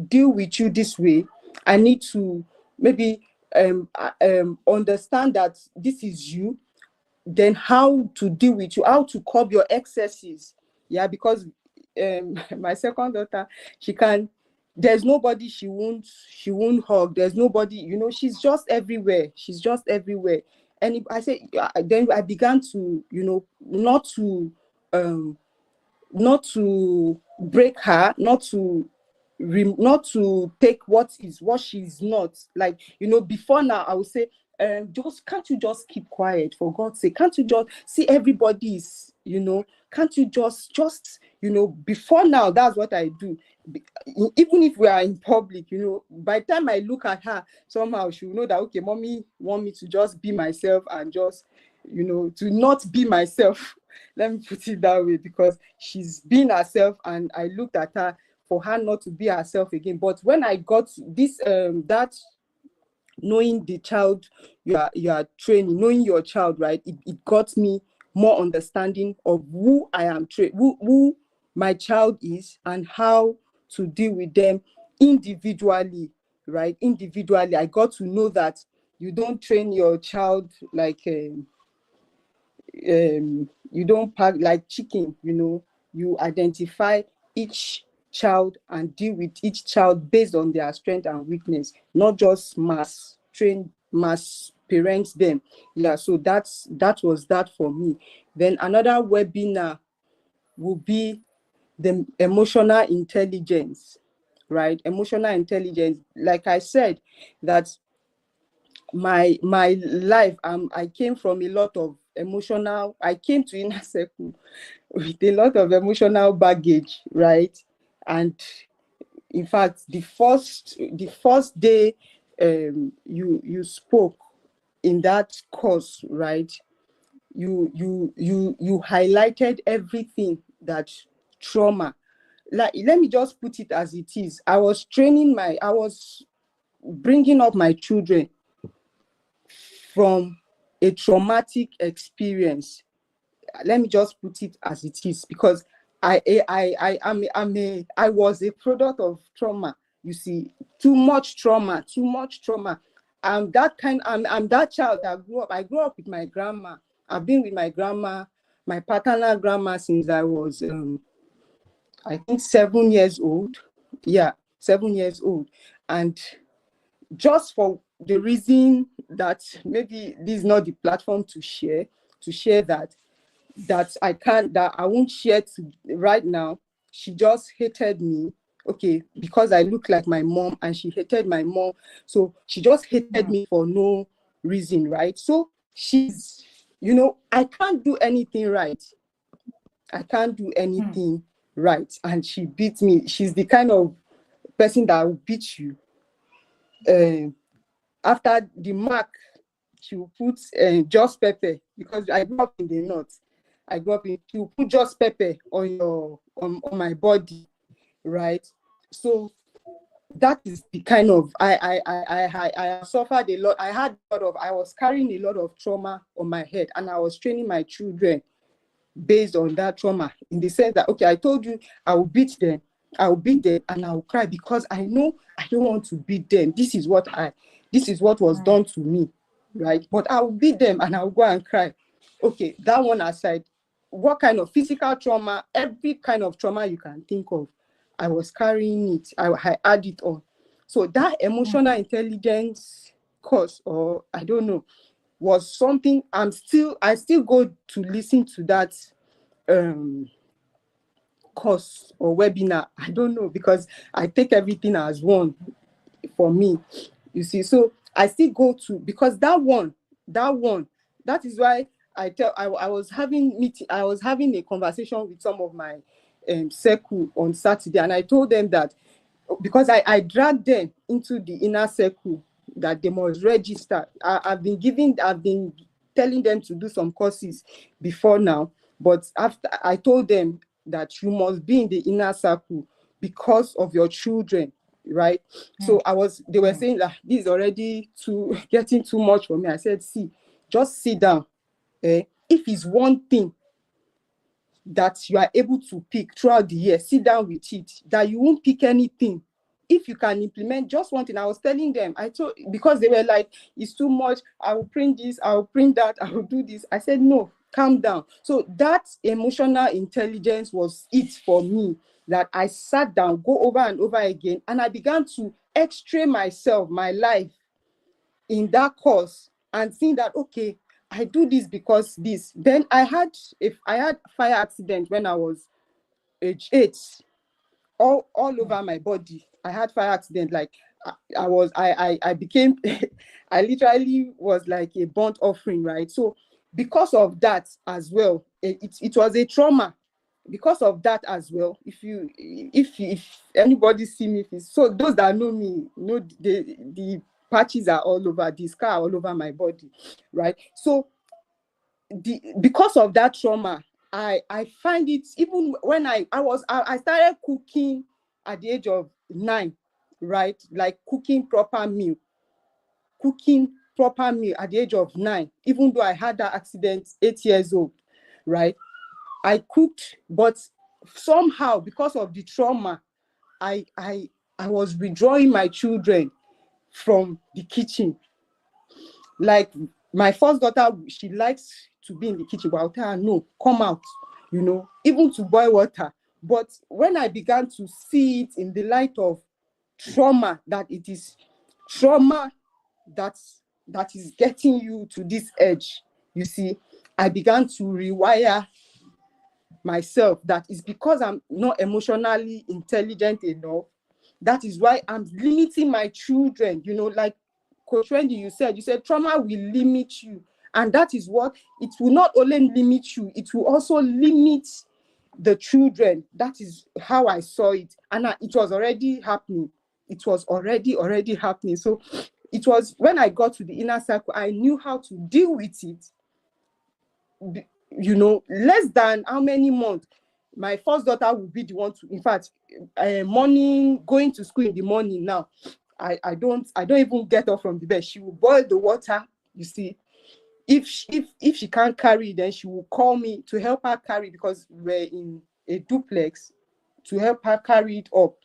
deal with you this way. I need to maybe understand that this is you. Then how to deal with you, how to curb your excesses. Yeah, because my second daughter, there's nobody she won't hug. There's nobody, she's just everywhere. And I say, then I began to, not to break her, not to take what she's not. Like, before now, I would say, can't you just keep quiet, for God's sake? Can't you just see everybody's, can't you just before now, that's what I do. Even if we are in public, by the time I look at her, somehow she will know that, okay, mommy want me to just be myself and just, to not be myself. Let me put it that way, because she's been herself, and I looked at her for her not to be herself again. But when I got this, that knowing the child you are training, knowing your child, right, it got me more understanding of who I am who my child is, and how to deal with them individually, right? Individually, I got to know that you don't train your child like you don't pack like chicken. You identify each child and deal with each child based on their strength and weakness, not just mass parents them. Yeah, so that was that for me. Then another webinar will be the emotional intelligence, right? Emotional intelligence, like I said, that my life, I came from a lot of emotional, I came to inner circle with a lot of emotional baggage, right? And in fact, the first day you spoke in that course, right, you highlighted everything that trauma, like, let me just put it as it is. I was bringing up my children from a traumatic experience. Let me just put it as it is, because I was a product of trauma. You see, too much trauma. I'm that child that grew up. I grew up with my grandma. I've been with my grandma, my paternal grandma, since I was I think 7 years old. Yeah, 7 years old. And just for the reason that maybe this is not the platform to share that I won't share right now. She just hated me, okay, because I look like my mom, and she hated my mom. So she just hated me for no reason, right? So she's, I can't do anything right. And she beat me. She's the kind of person that will beat you. After the mark, she will put just pepper, because I grew up in the north. She will put just pepper on my body, right? So that is the kind of I suffered a lot. I was carrying a lot of trauma on my head, and I was training my children based on that trauma, in the sense that, okay, I told you I will beat them, and I will cry, because I know I don't want to beat them. This is what was done to me, right? But I will beat them, and I will go and cry. Okay, that one aside, what kind of physical trauma, every kind of trauma you can think of, I was carrying it. I had it on. So that emotional intelligence course, or I don't know, was something I still go to listen to that course or webinar. I don't know, because I take everything as one for me, you see. So I still go to, because that is why I was having a conversation with some of my circle on Saturday, and I told them that, because I dragged them into the inner circle, that they must register. I've been telling them to do some courses before now, but after I told them that you must be in the inner circle because of your children, right? So they were saying that this is already getting too much for me. I said, see, just sit down. If it's one thing that you are able to pick throughout the year, sit down with it, that you won't pick anything. If you can implement just one thing, I was telling them, because they were like, it's too much, I will print this, I will print that, I will do this. I said, no, calm down. So that emotional intelligence was it for me, that I sat down, go over and over again, and I began to x-ray myself, my life in that course, and seeing that, okay, I do this because this. Then I had fire accident when I was age 8, all over my body. I had fire accident. Like I became, I literally was like a burnt offering, right? So because of that as well, it was a trauma. Because of that as well, if anybody see me, so those that know me know the patches are all over, the scar all over my body, right? So because of that trauma, I find it, even when I started cooking at the age of 9, right? Like cooking proper meal at the age of 9, even though I had that accident 8 years old, right? I cooked, but somehow because of the trauma, I was withdrawing my children from the kitchen. Like my first daughter, she likes to be in the kitchen, but I'll tell her, no, come out, even to boil water. But when I began to see it in the light of trauma, that it is trauma that is getting you to this edge, you see, I began to rewire myself. That is because I'm not emotionally intelligent enough. That is why I'm limiting my children. Like Coach Wendy, you said trauma will limit you, and that is what it will not only limit you, it will also limit the children. That is how I saw it, and it was already happening. It was already happening. So it was when I got to the inner circle, I knew how to deal with it. Less than how many months, my first daughter will be the one to, in fact, morning, going to school in the morning now, I don't even get up from the bed. She will boil the water, you see. If she can't carry, then she will call me to help her carry, because we're in a duplex, to help her carry it up.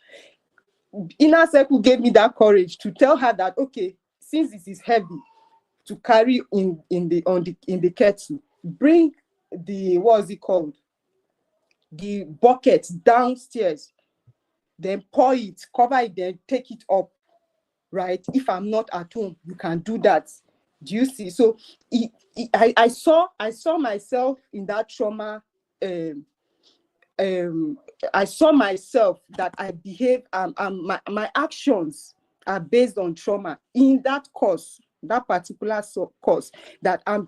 Inner circle gave me that courage to tell her that, okay, since this is heavy to carry in the kettle, bring the, what's it called, the bucket downstairs, then pour it, cover it, then take it up, right? If I'm not at home, you can do that. Do you see? So I saw myself in that trauma. I saw myself that I behave, my actions are based on trauma. In that course, that particular course, that I'm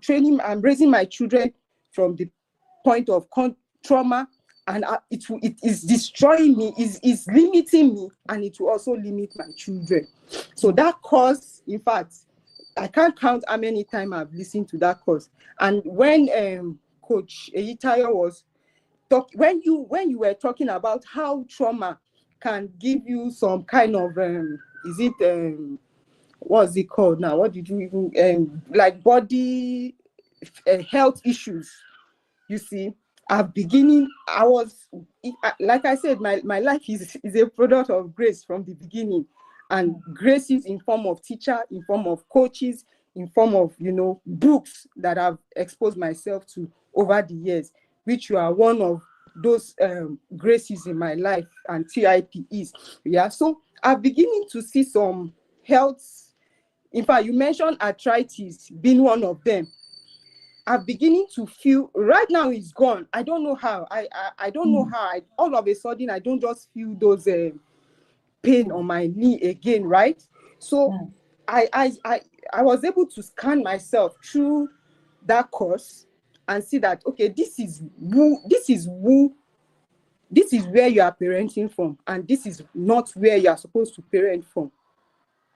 raising my children from the point of trauma, and it is destroying me, is limiting me, and it will also limit my children. So that course, in fact, I can't count how many times I've listened to that course. And when Coach Eyitayo was when you were talking about how trauma can give you some kind of what's it called now? What did you even like body health issues? You see, I was, like I said, my life is a product of grace from the beginning, and graces in form of teacher, in form of coaches, in form of books that I've exposed myself to over the years, which you are one of those graces in my life, and TIPEs. Yeah, so I'm beginning to see some health. In fact, you mentioned arthritis being one of them. I'm beginning to feel, right now it's gone. I don't know how. I don't know how. All of a sudden, I don't just feel those pain on my knee again, right? So I was able to scan myself through that course and see that, okay, this is where you are parenting from, and this is not where you are supposed to parent from.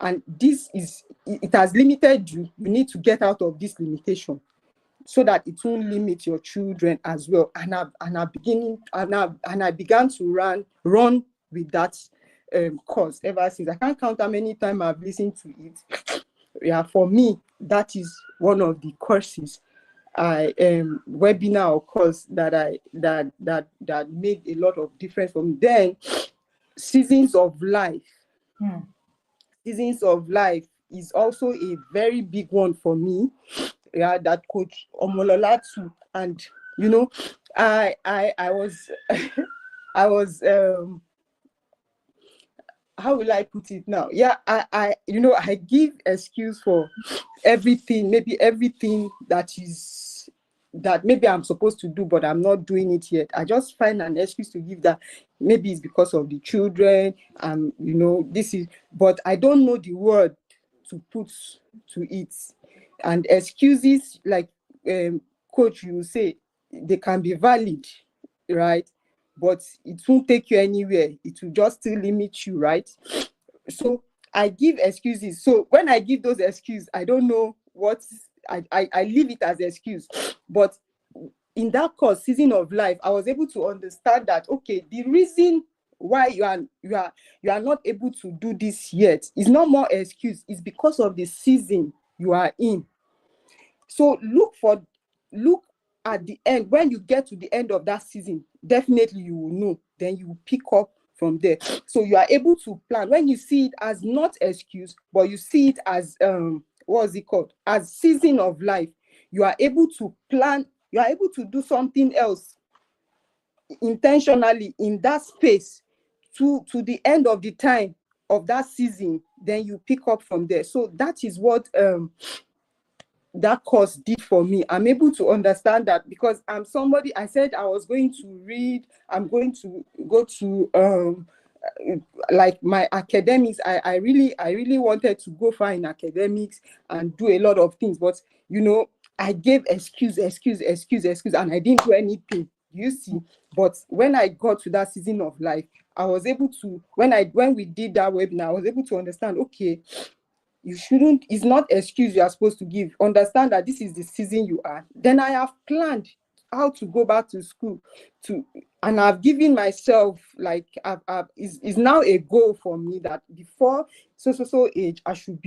And it has limited you. You need to get out of this limitation. so that it won't limit your children as well. And I began to run with that course ever since. I can't count how many times I've listened to it. Yeah, for me, that is one of the courses webinar or course that made a lot of difference from then. Seasons of life. Seasons of life is also a very big one for me. Yeah, that Coach Omolola too. And you know, I was I was how will I put it now? Yeah, I give excuse for everything, maybe everything that maybe I'm supposed to do, but I'm not doing it yet. I just find an excuse to give that. Maybe it's because of the children, this is, but I don't know the word to put to it. And excuses, like Coach, you say, they can be valid, right? But it won't take you anywhere. It will just still limit you, right? So I give excuses. So when I give those excuses, I don't know what I leave it as excuse. But in that course, Season of Life, I was able to understand that, okay, the reason why you are not able to do this yet is not more excuse. It's because of the season you are in. So look at the end. When you get to the end of that season, definitely you will know. Then you will pick up from there. So you are able to plan. When you see it as not excuse, but you see it as what is it called? As season of life, you are able to plan. You are able to do something else intentionally in that space to the end of the time of that season. Then you pick up from there. So that is what that course did for me. I'm able to understand that because I'm somebody, I said I was going to read, I'm going to go to like my academics. I really wanted to go far in academics and do a lot of things, but I gave excuse, and I didn't do anything. You see, but when I got to that Season of Life, I was able to, when we did that webinar, I was able to understand, okay, you shouldn't, it's not excuse you are supposed to give. Understand that this is the season you are. Then I have planned how to go back to school and I've given myself, like, is now a goal for me that before so age, I should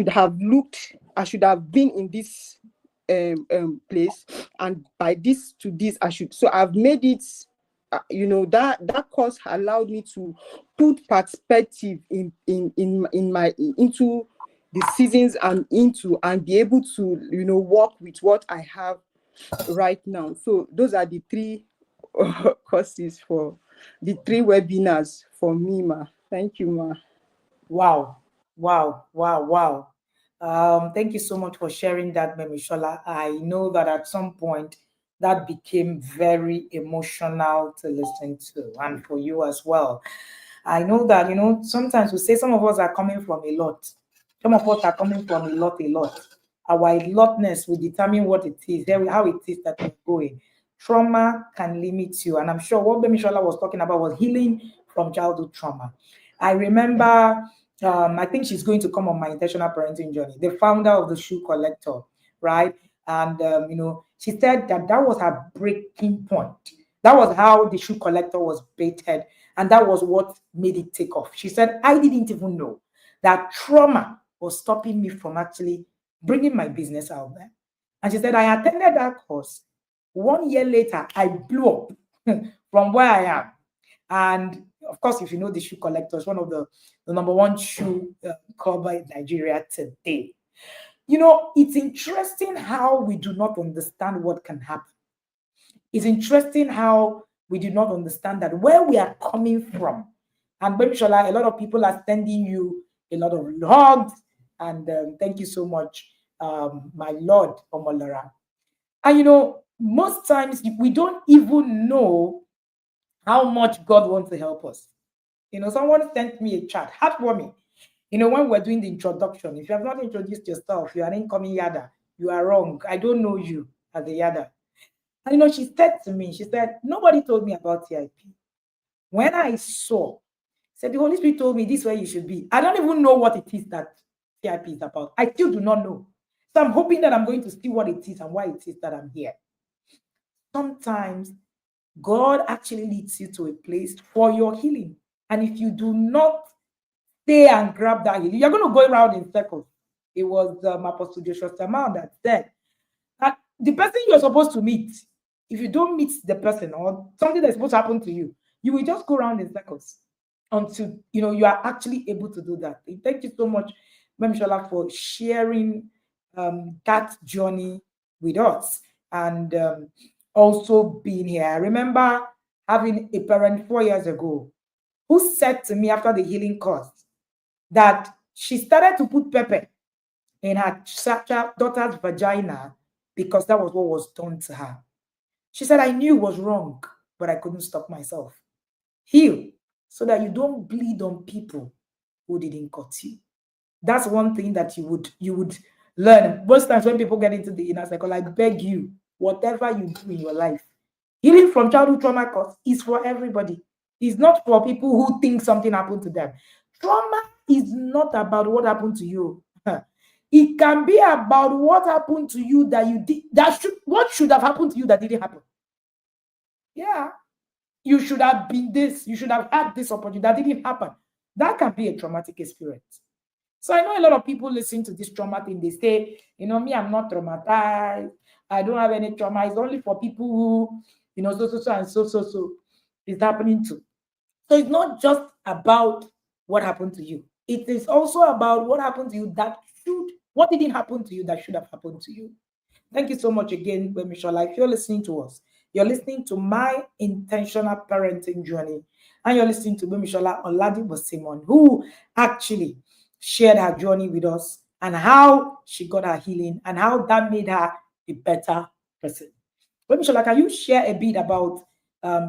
have been in this place, and by this to this so I've made it. That course allowed me to put perspective into the seasons and be able to work with what I have right now. So those are the three courses for the three webinars for me, ma. Thank you, ma. Wow. Thank you so much for sharing that, Gbemisola. I know that at some point that became very emotional to listen to, and for you as well. I know that, sometimes we say some of us are coming from a lot. Some of us are coming from a lot. Our lotness will determine what it is, how it is that we're going. Trauma can limit you. And I'm sure what Gbemisola was talking about was healing from childhood trauma. I remember, I think she's going to come on my intentional parenting journey, the founder of the Shoe Collector, right? And, she said that was her breaking point. That was how the Shoe Collector was baited. And that was what made it take off. She said, I didn't even know that trauma was stopping me from actually bringing my business out there. And she said, I attended that course. 1 year later, I blew up from where I am. And of course, if you know the Shoe Collector, it's one of the number one shoe cover in Nigeria today. It's interesting how we do not understand what can happen. It's interesting how we do not understand that where we are coming from. And Gbemisola, a lot of people are sending you a lot of hugs. And thank you so much, my Lord Omolara. And most times we don't even know how much God wants to help us. Someone sent me a chat, heartwarming. When we're doing the introduction, if you have not introduced yourself, you are an incoming yada. You are wrong. I don't know you as a yada. And she said to me, she said, nobody told me about TIP. When I said the Holy Spirit told me this is where you should be. I don't even know what it is that TIP is about. I still do not know. So I'm hoping that I'm going to see what it is and why it is that I'm here. Sometimes God actually leads you to a place for your healing. And if you do not stay and grab that healing, you're going to go around in circles. It was Apostle Joshua Samal that said that the person you're supposed to meet, if you don't meet the person or something that's supposed to happen to you, you will just go around in circles until you are actually able to do that. Thank you so much, Gbemisola, for sharing that journey with us and also being here. I remember having a parent 4 years ago who said to me after the healing course that she started to put pepper in her daughter's vagina because that was what was done to her. She said, I knew it was wrong, but I couldn't stop myself. Heal so that you don't bleed on people who didn't cut you. That's one thing that you would learn. Most times when people get into the inner cycle, I beg you, whatever you do in your life, healing from childhood trauma cause is for everybody. It's not for people who think something happened to them. Trauma is not about what happened to you. It can be about what happened to you that you did, what should have happened to you that didn't happen. Yeah. You should have been this, you should have had this opportunity that didn't happen. That can be a traumatic experience. So I know a lot of people listen to this trauma thing. They say, me, I'm not traumatized. I don't have any trauma. It's only for people who, so and so is happening to. So it's not just about what happened to you. It is also about what happened to you what didn't happen to you that should have happened to you. Thank you so much again, Gbemisola. If you're listening to us, you're listening to my intentional parenting journey, and you're listening to Gbemisola Oladipo-Simeon, who actually shared her journey with us and how she got her healing and how that made her a better person. Gbemisola, can you share a bit about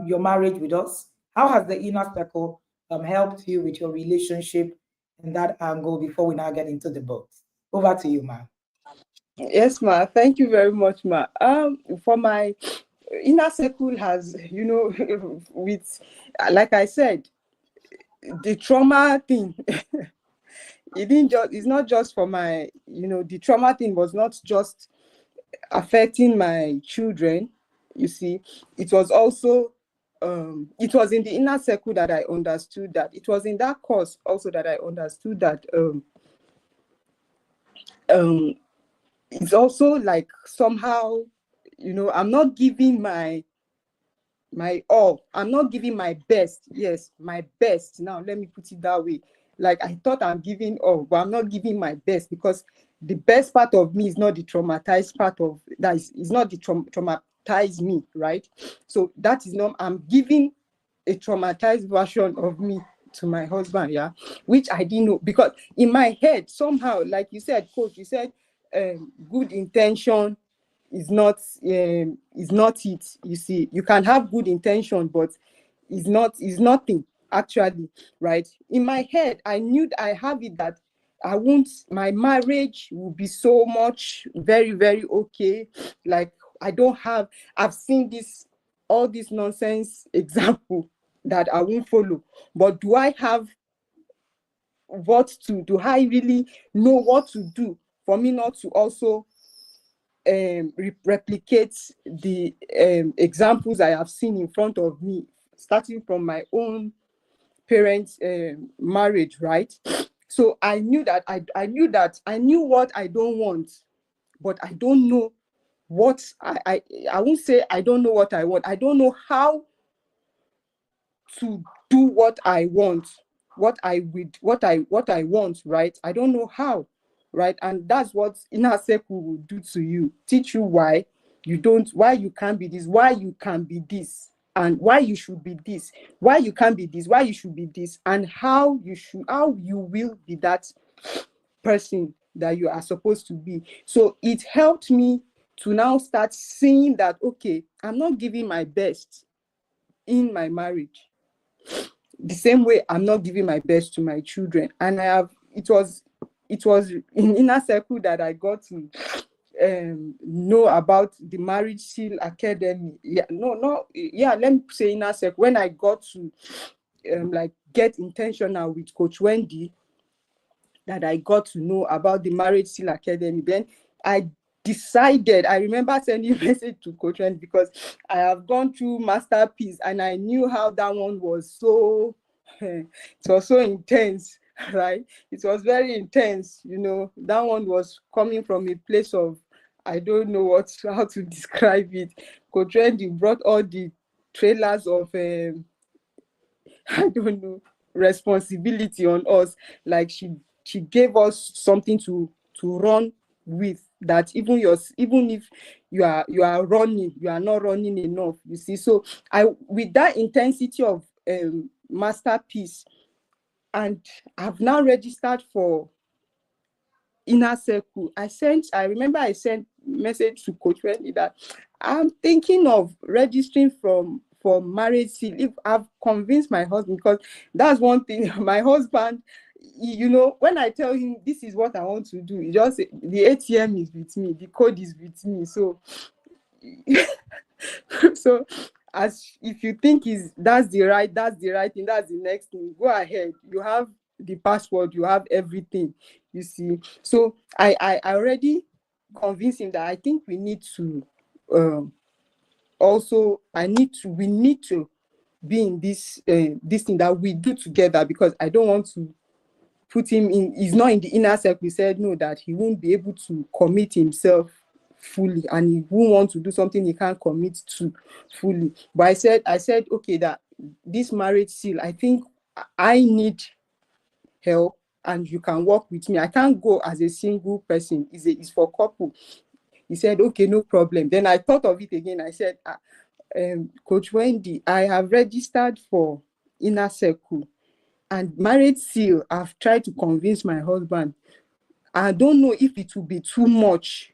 your marriage with us? How has the inner circle helped you with your relationship in that angle before we now get into the book? Over to you, ma'am. Yes, ma. Thank you very much, ma. For my inner circle has, with, like I said, the trauma thing. It's not just for my, the trauma thing was not just affecting my children. You see, it was also, it was in the inner circle that I understood that. It was in that course also that I understood that it's also like somehow, I'm not giving my all. I'm not giving my best. Yes, my best. Now let me put it that way. Like I thought I'm giving all, but I'm not giving my best because the best part of me is not the traumatized part of that is not the traumatized me, right? So that is not, I'm giving a traumatized version of me to my husband, yeah, which I didn't know because in my head somehow, like you said, coach, you said good intention is not it. You see, you can have good intention, but it's nothing actually, right? In my head, I knew I have it that my marriage will be so much very, very okay. Like I've seen all this nonsense example that I won't follow. But do I have do I really know what to do for me not to also replicate the examples I have seen in front of me, starting from my own parents' marriage, right? So I knew that I knew what I don't want, but I don't know what I won't say I don't know what I want. I don't know how to do what I want, what I want, right? I don't know how, right? And that's what inner circle will do to you. Teach you why you can't be this, why you can be this, and why you should be this, why you can't be this, why you should be this, and how you will be that person that you are supposed to be. So it helped me to now start seeing that, okay, I'm not giving my best in my marriage the same way I'm not giving my best to my children. And it was in inner circle that I got to know about the Marriage Seal Academy. Let me say inner circle. When I got to like get intentional with Coach Wendy, that I got to know about the Marriage Seal Academy, then I decided, I remember sending a message to Coach Wendy because I have gone through Masterpiece and I knew how that one was so, it was so intense, right? It was very intense, you know. That one was coming from a place of, I don't know how to describe it. Coach Wendy brought all the trailers of, I don't know, responsibility on us. Like she gave us something to run with, that even if you are running, you are not running enough, you see. So with that intensity of Masterpiece, and I've now registered for Inner Circle. I remember I sent message to Coach Wendy that I'm thinking of registering for Marriage Seal. If I've convinced my husband, because that's one thing, my husband, you know, when I tell him this is what I want to do, he just say, the ATM is with me, the code is with me. So so as if you think that's the right thing, that's the next thing, go ahead. You have the password, you have everything, you see. So I already convinced him that I think we need to we need to be in this thing that we do together, because I don't want to put him in, he's not in the inner circle. He said no, that he won't be able to commit himself fully, and he won't want to do something he can't commit to fully. But I said okay, that this Marriage Seal, I think I need help and you can work with me. I can't go as a single person. It's for couple. He said okay, no problem. Then I thought of it again. I said Coach Wendy, I have registered for Inner Circle, and Marriage Seal, I've tried to convince my husband. I don't know if it will be too much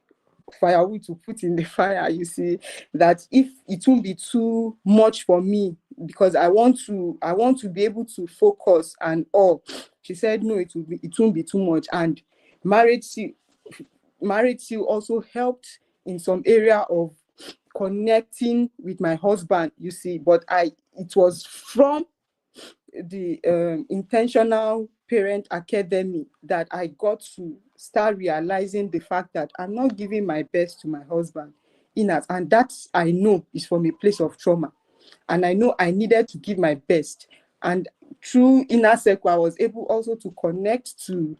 firewood to put in the fire, you see, that if it won't be too much for me, because I want to be able to focus and all. She said no, it won't be too much. And Marriage Seal also helped in some area of connecting with my husband, you see. But it was from the Intentional Parent Academy that I got to start realizing the fact that I'm not giving my best to my husband and that I know is from a place of trauma, and I know I needed to give my best. And through Inner Circle, I was able also to connect to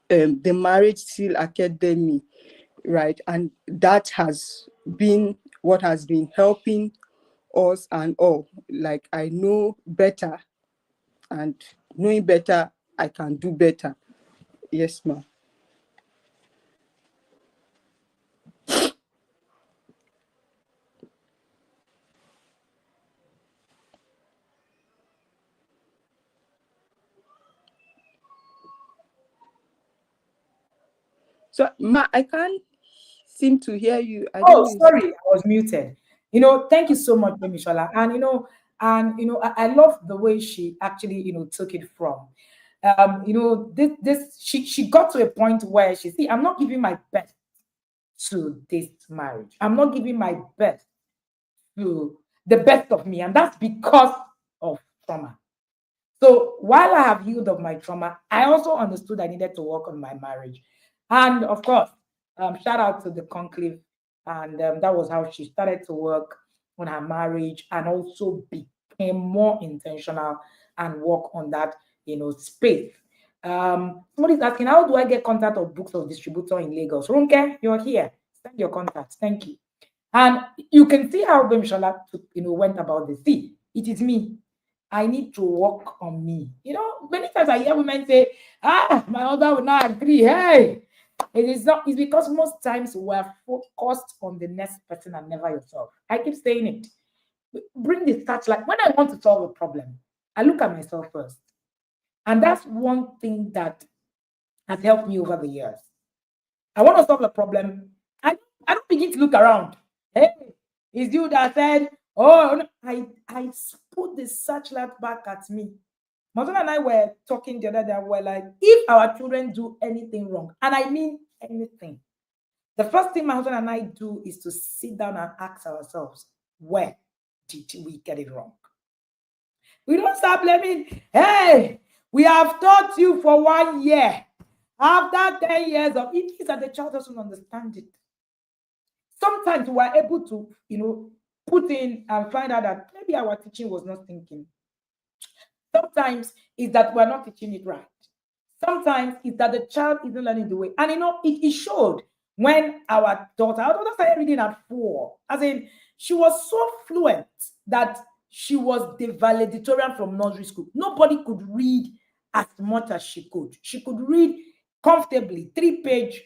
the Marriage Seal Academy, right? And that has been what has been helping us and all. Like, I know better, and knowing better, I can do better. Yes, ma'am. So, ma, I can't seem to hear you. I don't Oh, know. sorry, I was muted. Thank you so much, Gbemisola. I love the way she actually, took it from. She got to a point where she see, I'm not giving my best to this marriage. I'm not giving my best to the best of me, and that's because of trauma. So while I have healed of my trauma, I also understood I needed to work on my marriage. And of course, shout out to the conclave. And that was how she started to work on her marriage and also became more intentional and work on that, space. Somebody's asking, how do I get contact of books of distributor in Lagos? Runke, you're here. Send your contacts. Thank you. And you can see how Gbemisola, went about this. See, it is me. I need to work on me. Many times I hear women say, my husband will not agree. Hey, it is not, it's because most times we're focused on the next person and never yourself. I keep saying it. Bring the searchlight. When I want to solve a problem, I look at myself first. And that's one thing that has helped me over the years. I want to solve a problem. I don't begin to look around. Hey, it's you that said, oh, no. I put the searchlight back at me. My husband and I were talking the other day. We're like, if our children do anything wrong, and I mean anything, the first thing my husband and I do is to sit down and ask ourselves, where did we get it wrong? We don't start blaming, hey, we have taught you for 1 year. After 10 years of it is that the child doesn't understand it. Sometimes we are able to, put in and find out that maybe our teaching was not thinking. Sometimes it's that we're not teaching it right. Sometimes it's that the child isn't learning the way. And it showed when our daughter started reading at 4. As in, she was so fluent that she was the valedictorian from nursery school. Nobody could read as much as she could. She could read comfortably, 3-page,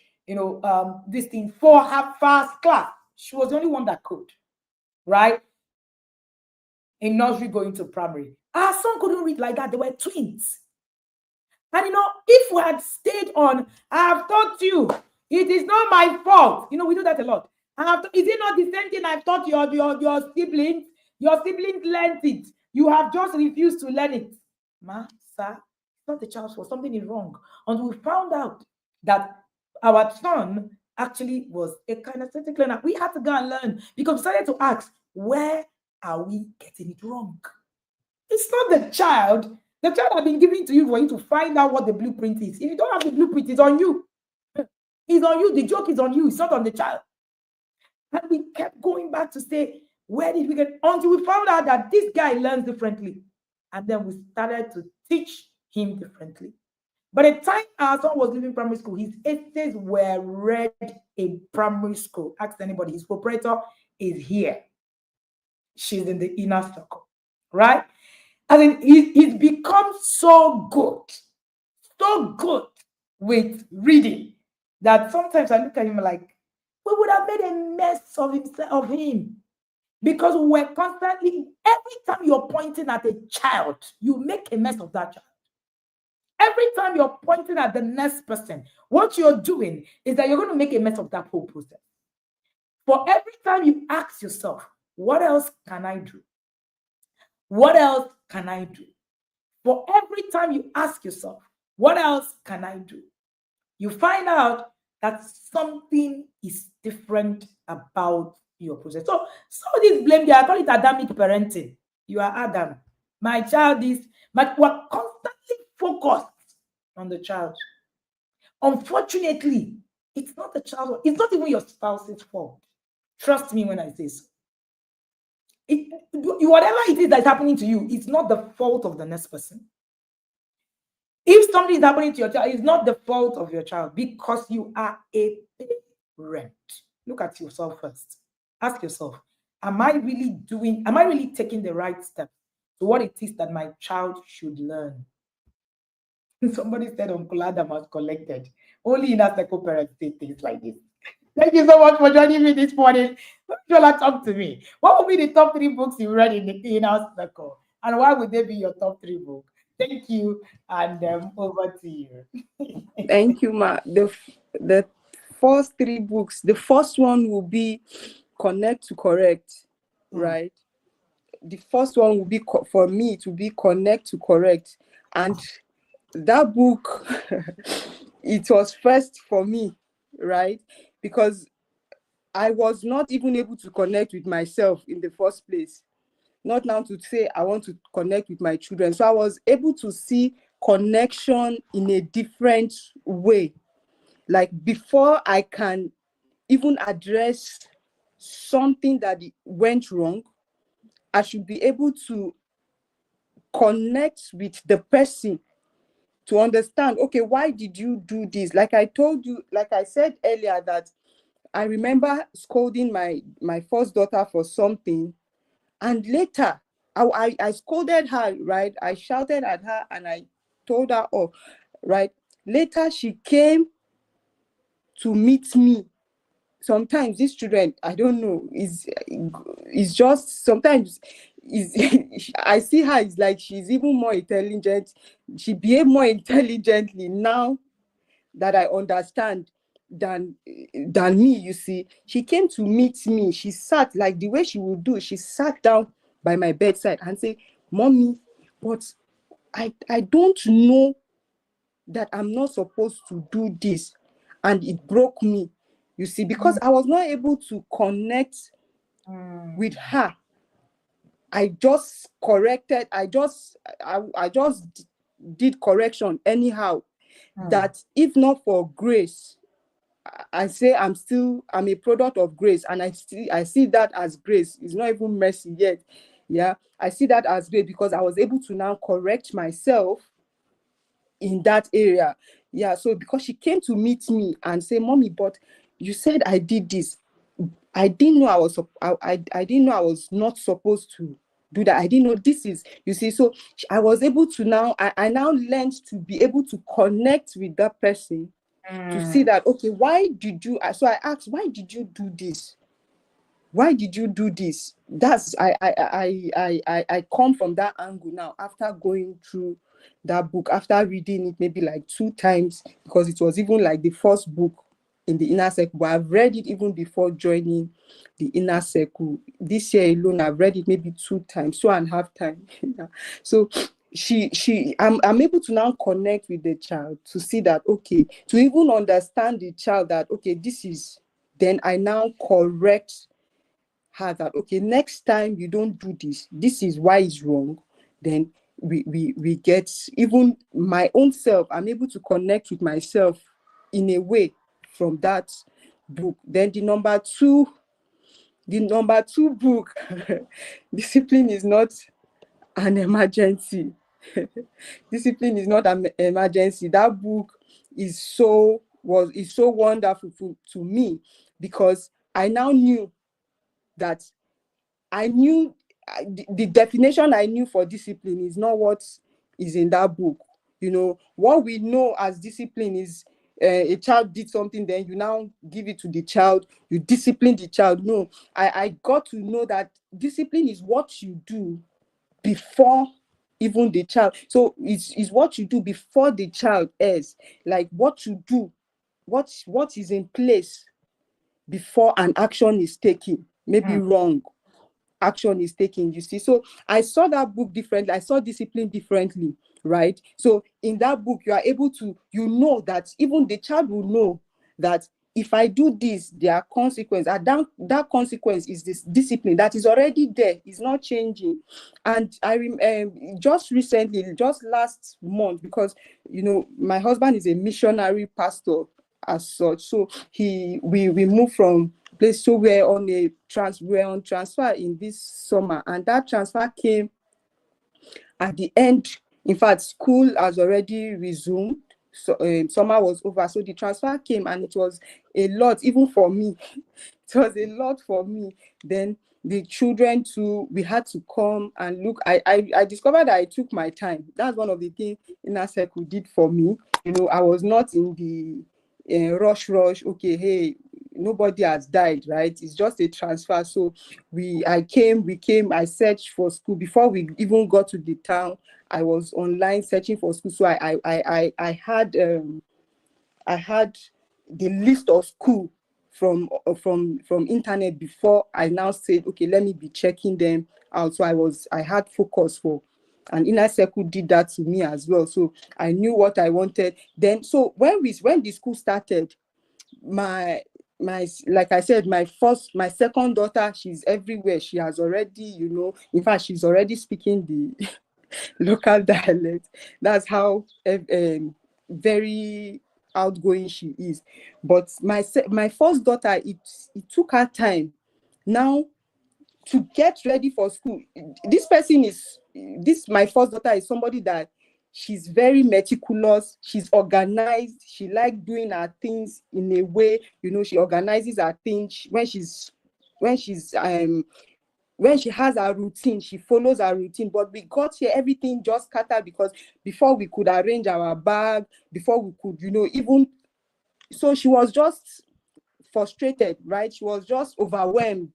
this thing for her first class. She was the only one that could, right? In nursery going to primary. Our son couldn't read like that. They were twins. And if we had stayed on, I have taught you, it is not my fault. We do that a lot. Is it not the same thing I've taught your siblings? Your siblings learned it. You have just refused to learn it. Ma, sir, it's not the child's fault. Something is wrong. And we found out that our son actually was a kinesthetic learner. We had to go and learn because we started to ask, where are we getting it wrong? It's not the child. The child has been given to you for you to find out what the blueprint is. If you don't have the blueprint, it's on you. It's on you. The joke is on you. It's not on the child. And we kept going back to say, where did we get? Until we found out that this guy learns differently. And then we started to teach him differently. By the time our son was leaving primary school, his essays were read in primary school. Ask anybody. His proprietor is here. She's in the inner circle, right? I mean, he's become so good with reading that sometimes I look at him like, we would have made a mess of him because we're constantly, every time you're pointing at a child, you make a mess of that child. Every time you're pointing at the next person, what you're doing is that you're going to make a mess of that whole process. For every time you ask yourself, what else can I do? What else can I do? For every time you ask yourself, what else can I do? You find out that something is different about your process. So this blame there, I call it Adamic parenting. You are Adam. My child is, but we're constantly focused on the child. Unfortunately, it's not the child, it's not even your spouse's fault. Trust me when I say so. Whatever it is that's happening to you, it's not the fault of the next person. If something is happening to your child, it's not the fault of your child because you are a parent. Look at yourself first. Ask yourself, am I really taking the right step to what it is that my child should learn? Somebody said Uncle Adam was collected. Only in a second parent say things like this. Thank you so much for joining me this morning. Shola, talk to me. What would be the top 3 books you read in the in-house circle? And why would they be your top 3 books? Thank you, and over to you. Thank you, Ma. The first 3 books, the first one will be Connect to Correct, right? The first one will be, for me, to be Connect to Correct. And that book, it was first for me, right? Because I was not even able to connect with myself in the first place. Not now to say I want to connect with my children. So I was able to see connection in a different way. Like before I can even address something that went wrong, I should be able to connect with the person to understand, okay, why did you do this? Like I told you, like I said earlier, that I remember scolding my first daughter for something, and later I scolded her, right? I shouted at her and I told her off, right? Later she came to meet me. Sometimes these children, I don't know, is just sometimes is I see her, it's like she's even more intelligent. She behaves more intelligently now that I understand than me. You see, she came to meet me. She sat like the way she would do. She sat down by my bedside and say, "Mommy, but I don't know that I'm not supposed to do this," and it broke me. You see, because I was not able to connect with her. I just corrected. I just did correction anyhow. that if not for grace, I say I'm a product of grace, and I see that as grace. It's not even mercy yet. Yeah, I see that as grace because I was able to now correct myself in that area. Yeah, so because she came to meet me and say, "Mommy, but you said I did this. I didn't know I didn't know I was not supposed to do that. I didn't know this is, you see." So I was able to now, I now learned to be able to connect with that person, to see that, okay, why did you, so I asked, why did you do this? Why did you do this? That's I come from that angle now after going through that book, after reading it maybe like 2 times, because it was even like the first book in the inner circle, but I've read it even before joining the inner circle. This year alone, I've read it maybe 2 times, 2.5 times. So I'm able to now connect with the child to see that, okay, to even understand the child that, okay, this is, then I now correct her that, okay, next time you don't do this, this is why it's wrong. Then we get, even my own self, I'm able to connect with myself in a way from that book. Then the number two book, discipline is not an emergency. Discipline is not an emergency. That book is so wonderful to me, because I now knew that the definition I knew for discipline is not what is in that book. What we know as discipline is, a child did something, then you now give it to the child, you discipline the child. No, I got to know that discipline is what you do before even the child. So it's what you do before the child is, like what you do, what is in place before an action is taken, maybe wrong action is taken, you see. So I saw that book differently. I saw discipline differently, right? So in that book, you are able to, that even the child will know that if I do this, there are consequences. And that consequence is this discipline that is already there. It's not changing. And I just recently, just last month, because my husband is a missionary pastor as such. So we moved from place, so we're on transfer in this summer, and that transfer came at the end. In fact, school has already resumed, so summer was over, so the transfer came, and it was a lot even for me. It was a lot for me. Then the children too, we had to come and look. I discovered that I took my time. That's one of the things Inner Circle did for me. I was not in the rush. Okay, hey, nobody has died, right? It's just a transfer. So we came, I searched for school before we even got to the town. I was online searching for school. So I had the list of school from internet before I now said, okay, let me be checking them out. So I had focus for, and Inner Circle did that to me as well. So I knew what I wanted. Then, so when the school started, my like I said, my second daughter, she's everywhere. She has already, in fact, she's already speaking the local dialect. That's how very outgoing she is. But my first daughter, it took her time now to get ready for school. My first daughter is somebody that she's very meticulous, she's organized, she likes doing her things in a way, she organizes her things. When she has her routine, she follows her routine. But we got here, everything just scattered, because before we could arrange our bag, before we could, even, so she was just frustrated, right? She was just overwhelmed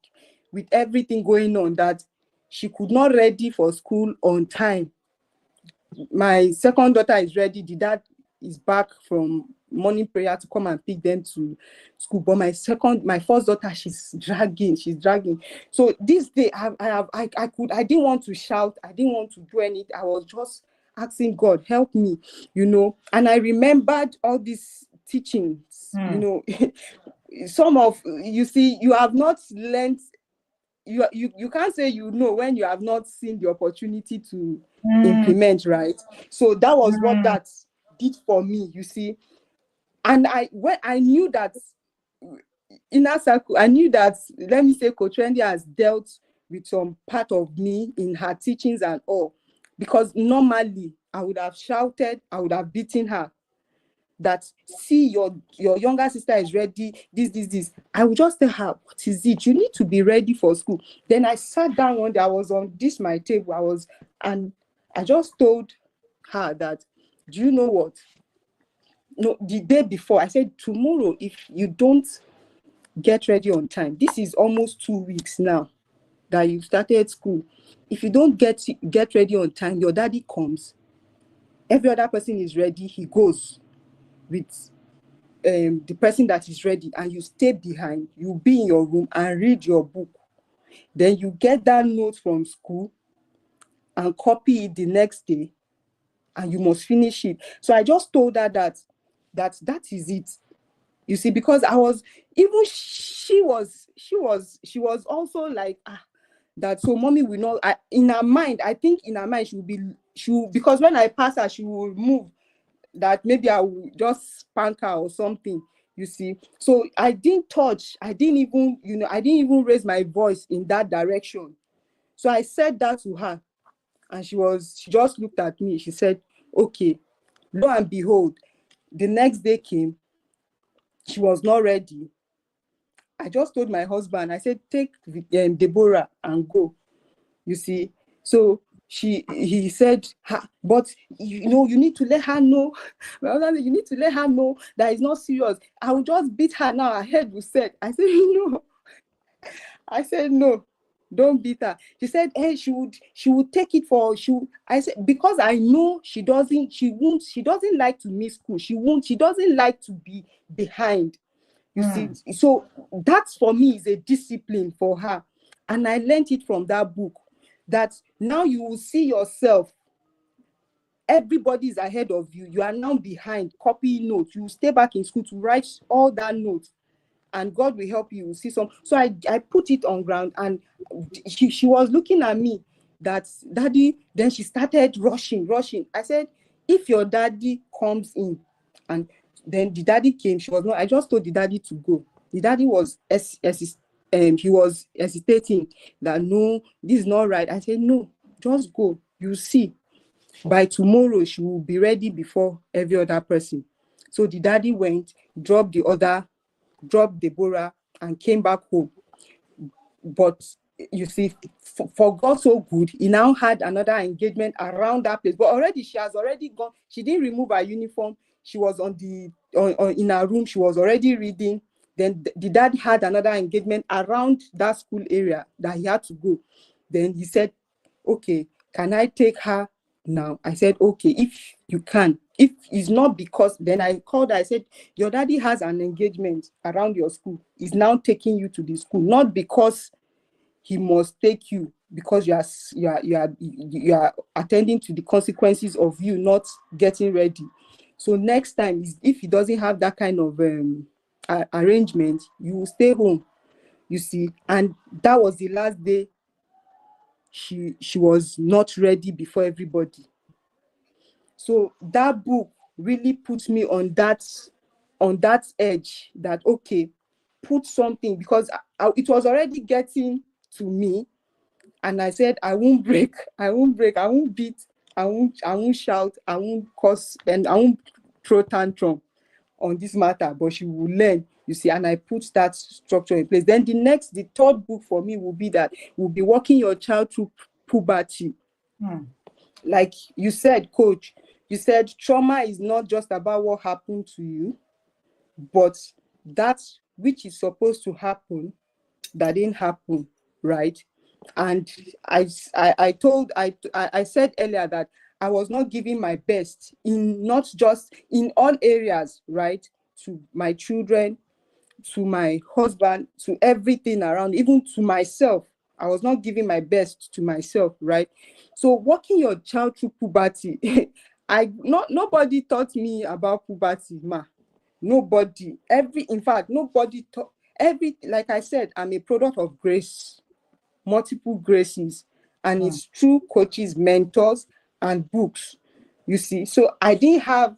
with everything going on, that she could not ready for school on time. My second daughter is ready. The dad is back from morning prayer to come and pick them to school. But my first daughter, she's dragging. So this day, I didn't want to shout. I didn't want to do anything. I was just asking God, help me, And I remembered all these teachings, some of, you see, you have not learned. You can't say when you have not seen the opportunity to implement, right? So that was what that did for me, you see. And when I knew that inner circle, I knew that, let me say, Coach Wendy has dealt with some part of me in her teachings and all. Because normally I would have shouted, I would have beaten her. That, see, your younger sister is ready, this. I would just tell her, what is it? You need to be ready for school. Then I sat down one day, I was on my table, and I just told her that, do you know what? No, the day before, I said, tomorrow, if you don't get ready on time, this is almost 2 weeks now that you started school. If you don't get ready on time, your daddy comes. Every other person is ready. He goes with the person that is ready, and you stay behind. You be in your room and read your book. Then you get that note from school and copy it the next day, and you must finish it. So I just told her that is it. You see, because I was, even she was also like, that, so mommy will not, in her mind, I think in her mind she will, because when I pass her, she will move, that maybe I will just spank her or something, you see. So I didn't even raise my voice in that direction. So I said that to her, and she just looked at me. She said, okay. Lo and behold, the next day came. She was not ready. I just told my husband, I said, take Deborah and go, you see. So he said, but you need to let her know. My husband said, you need to let her know that it's not serious. I will just beat her now. Her head will set. I said, no. I said, no, don't beat her. She said, hey, she would take it for, I said, because I know she doesn't like to miss school. She doesn't like to be behind. You see, so that for me is a discipline for her. And I learned it from that book, that now you will see yourself. Everybody is ahead of you. You are now behind, copying notes. You stay back in school to write all that notes, and God will help you. See some. So I put it on ground, and she was looking at me, that, daddy. Then she started rushing. I said, if your daddy comes in, and then the daddy came, she was not. I just told the daddy to go. The daddy was he was hesitating, that no, this is not right. I said, no, just go. You see, by tomorrow she will be ready before every other person. So the daddy went, dropped Deborah, and came back home. But you see, for God so good, he now had another engagement around that place. But already she has already gone. She didn't remove her uniform. She was in her room. She was already reading. Then the dad had another engagement around that school area that he had to go. Then he said, okay, can I take her now? I said, okay, if you can. If it's not, because then I called her, I said, your daddy has an engagement around your school. He's now taking you to the school, not because he must take you, because you are attending to the consequences of you not getting ready. So next time, if he doesn't have that kind of arrangement, you will stay home, you see. And that was the last day she was not ready before everybody. So that book really put me on that edge, that, okay, put something, because it was already getting to me. And I said, I won't break, I won't beat, I won't shout, I won't curse, and I won't throw tantrum on this matter, but she will learn, you see. And I put that structure in place. Then the third book for me will be that we'll be walking your child through puberty. Like you said, Coach, you said trauma is not just about what happened to you, but that which is supposed to happen that didn't happen, right? And I said earlier that I was not giving my best, in not just in all areas, right? To my children, to my husband, to everything around, even to myself. I was not giving my best to myself, right? So walking your child through puberty, nobody taught me about puberty, ma. Nobody. Nobody taught. Like I said, I'm a product of grace, multiple graces, and it's through coaches, mentors, and books, you see. So I didn't have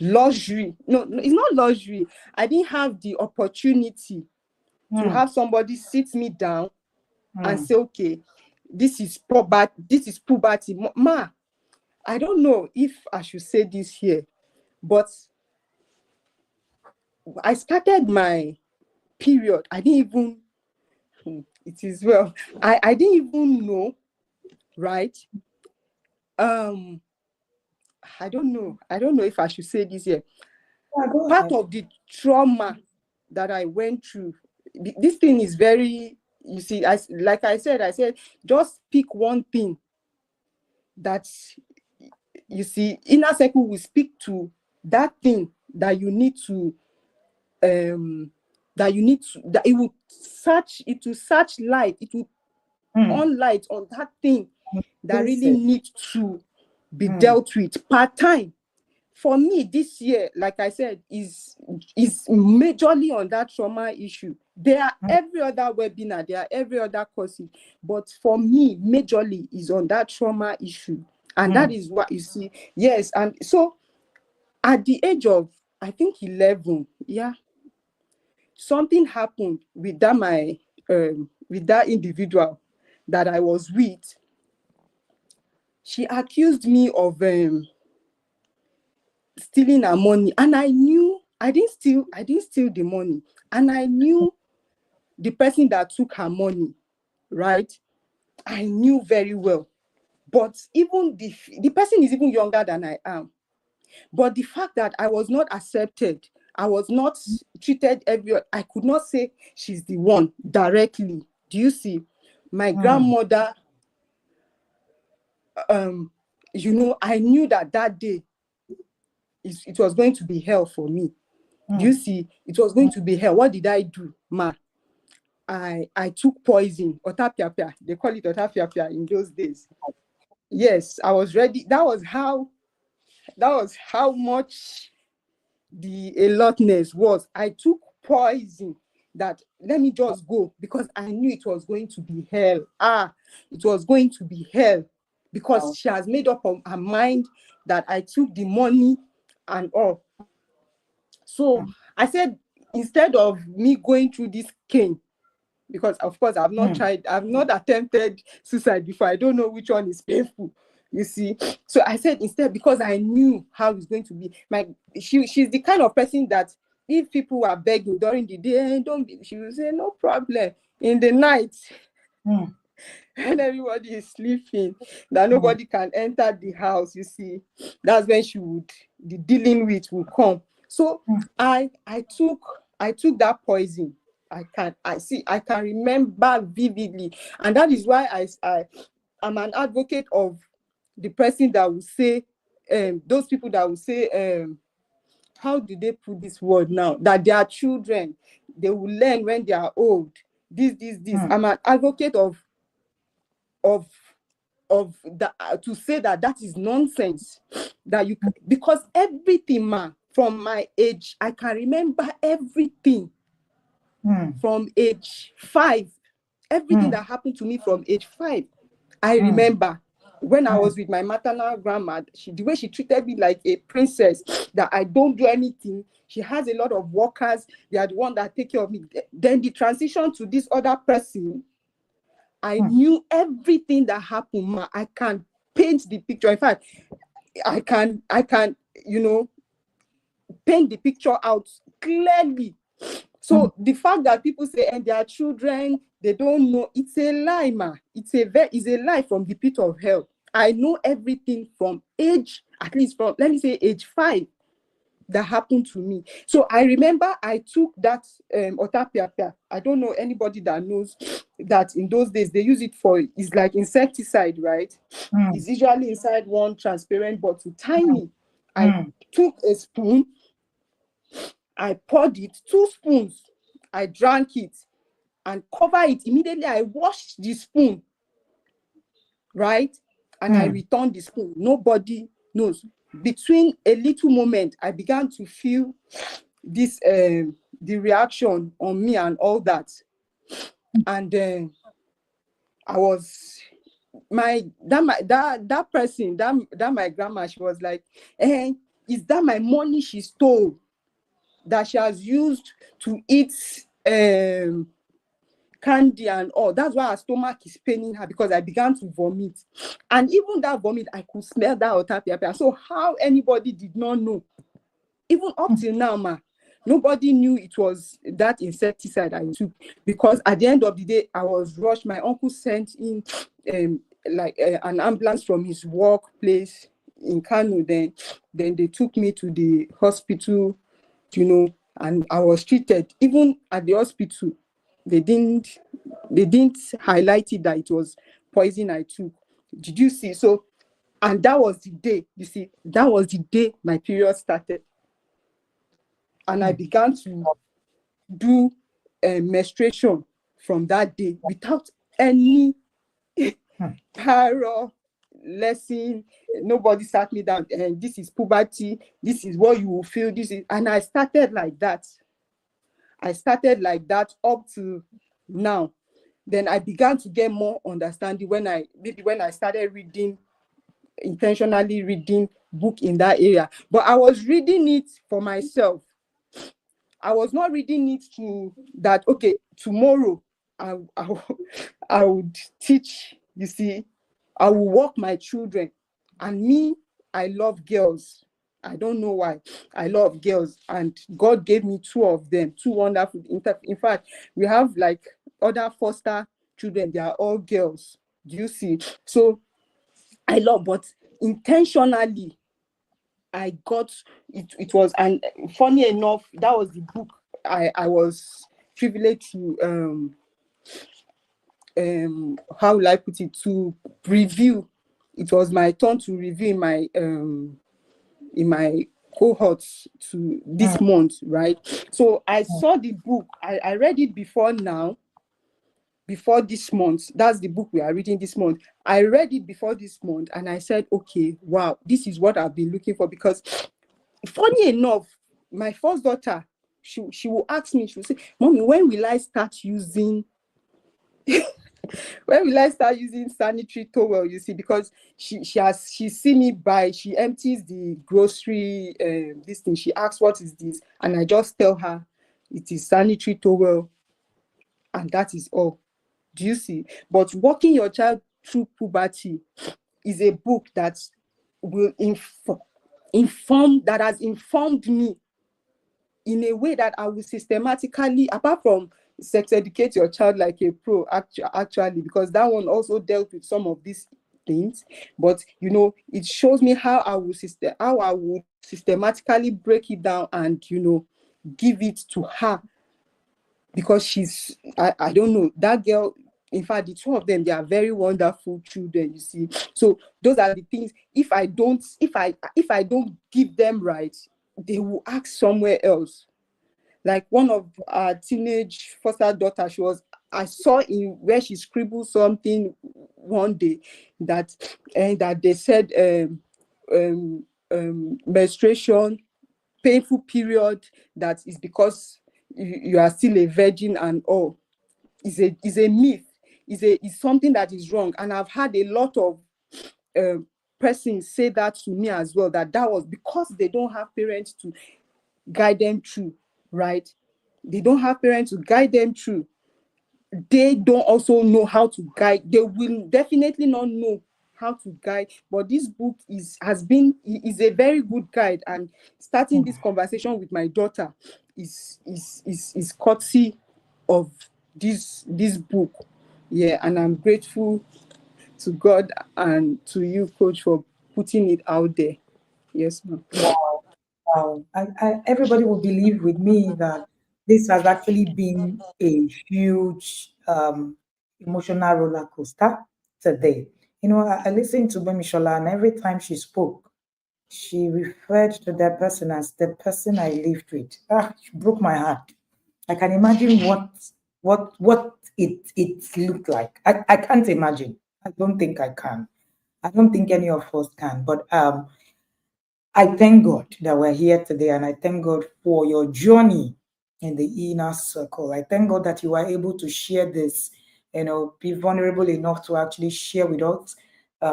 luxury. No, it's not luxury. I didn't have the opportunity to have somebody sit me down and say, okay, this is puberty. Ma, I don't know if I should say this here, but I started my period. I didn't even, it is well, I didn't even know, right? I don't know if I should say this here. Part of the trauma that I went through, this thing is very, you see, like I said, just pick one thing that, you see, inner circle will speak to that thing that you need to, that it will search light, it will on light on that thing that really needs to be dealt with part time. For me, this year, like I said, is majorly on that trauma issue. There are every other webinar, there are every other courses, but for me, majorly is on that trauma issue. And that is what you see. Yes. And so at the age of, I think 11, something happened with that individual that I was with. She accused me of stealing her money, and I knew I didn't steal the money, and I knew the person that took her money, right? I knew very well. But even the person is even younger than I am. But the fact that I was not accepted, I was not treated I could not say she's the one directly. Do you see? My grandmother, I knew that day it was going to be hell for me. Do you see? It was going to be hell. What did I do, ma? I took poison, otapiapia. They call it otapiapia in those days. Yes, I was ready. That was how much the allotness was. I took poison that let me just go, because I knew it was going to be hell. It was going to be hell, because she has made up her mind that I took the money and all. So I said, instead of me going through this cane, because of course I've not attempted suicide before. I don't know which one is painful, you see. So I said, instead, because I knew how it's going to be. She's the kind of person that if people were begging during the day, she will say, no problem. In the night, when everybody is sleeping, that nobody can enter the house, you see, that's when the dealing with will come. So I took that poison. I can remember vividly. And that is why I'm an advocate of the person that will say, those people that will say, how do they put this word now? That their children, they will learn when they are old. This. I'm an advocate of that, to say that is nonsense. That you because everything, from my age, I can remember everything. From age 5, everything that happened to me from age 5, I remember. When I was with my maternal grandma, the way she treated me like a princess, that I don't do anything. She has a lot of workers. They are the one that take care of me. Then the transition to this other person, I knew everything that happened. I can paint the picture. In fact, I can, paint the picture out clearly. So the fact that people say, and their children, they don't know, it's a lie, It's a lie from the pit of hell. I know everything from age, at least from, let me say, age 5, that happened to me. So I remember I took that otapiapia. I don't know anybody that knows that in those days they use it for, it's like insecticide, right? It's usually inside one transparent bottle, tiny. I took a spoon, I poured it, 2 spoons, I drank it and cover it. Immediately I washed the spoon, right? And I returned the spoon. Nobody knows. Between a little moment, I began to feel this, the reaction on me and all that. And then I was that person, that my grandma, she was like, is that my money she stole that she has used to eat candy and all? That's why her stomach is paining her, because I began to vomit. And even that vomit, I could smell that otapia. So how anybody did not know? Even up till now, nobody knew it was that insecticide I took, because at the end of the day, I was rushed. My uncle sent in an ambulance from his workplace in Kano. Then they took me to the hospital, and I was treated. Even at the hospital, they didn't highlight it that it was poison I took. Did you see? So, and that was the day, you see, that was the day my period started. And I began to do menstruation from that day without any parallel lesson. Nobody sat me down and this is puberty, this is what you will feel, and I started like that. Up to now. Then I began to get more understanding when I started intentionally reading book in that area. But I was reading it for myself. I was not reading it to that, okay, tomorrow I would teach, you see, I will walk my children. And me, I love girls. I don't know why. I love girls. And God gave me two of them, two wonderful. In fact, we have like other foster children. They are all girls. Do you see? So I love, but intentionally, I got it. It was, and funny enough, that was the book I was privileged to how will I put it, to review. It was my turn to review in my cohorts to this month, right? So I saw the book. I read it before this month. That's the book we are reading this month. I read it before this month, and I said, okay, wow, this is what I've been looking for. Because funny enough, my first daughter, she will ask me, she will say, Mommy, when will I start using sanitary towel? You see, because she see me buy, she empties the grocery this thing, she asks, what is this? And I just tell her it is sanitary towel, and that is all. Do you see? But walking your child through puberty is a book that will that has informed me in a way that I will systematically, apart from sex educate your child like a pro, actually, because that one also dealt with some of these things. But it shows me how I will systematically break it down and give it to her, because she's I don't know, that girl. In fact, the two of them, they are very wonderful children, you see. So those are the things. If I don't give them right, they will ask somewhere else. Like one of our teenage foster daughter, I saw in where she scribbled something one day that they said menstruation, painful period, that is because you are still a virgin and all. Is a myth. Is something that is wrong. And I've had a lot of persons say that to me as well, that was because they don't have parents to guide them through, right? They don't have parents to guide them through. They don't also know how to guide. They will definitely not know how to guide. But this book is a very good guide. And starting this conversation with my daughter is courtesy of this book. Yeah, and I'm grateful to God and to you, Coach, for putting it out there. Yes, ma'am. Wow. Everybody will believe with me that this has actually been a huge emotional roller coaster today. I listened to Gbemisola, and every time she spoke, she referred to that person as the person I lived with. It broke my heart. I can imagine what it looked like. I can't imagine. I don't think I can. I don't think any of us can. But I thank God that we're here today, and I thank God for your journey in the inner circle. I thank God that you are able to share this be vulnerable enough to actually share with us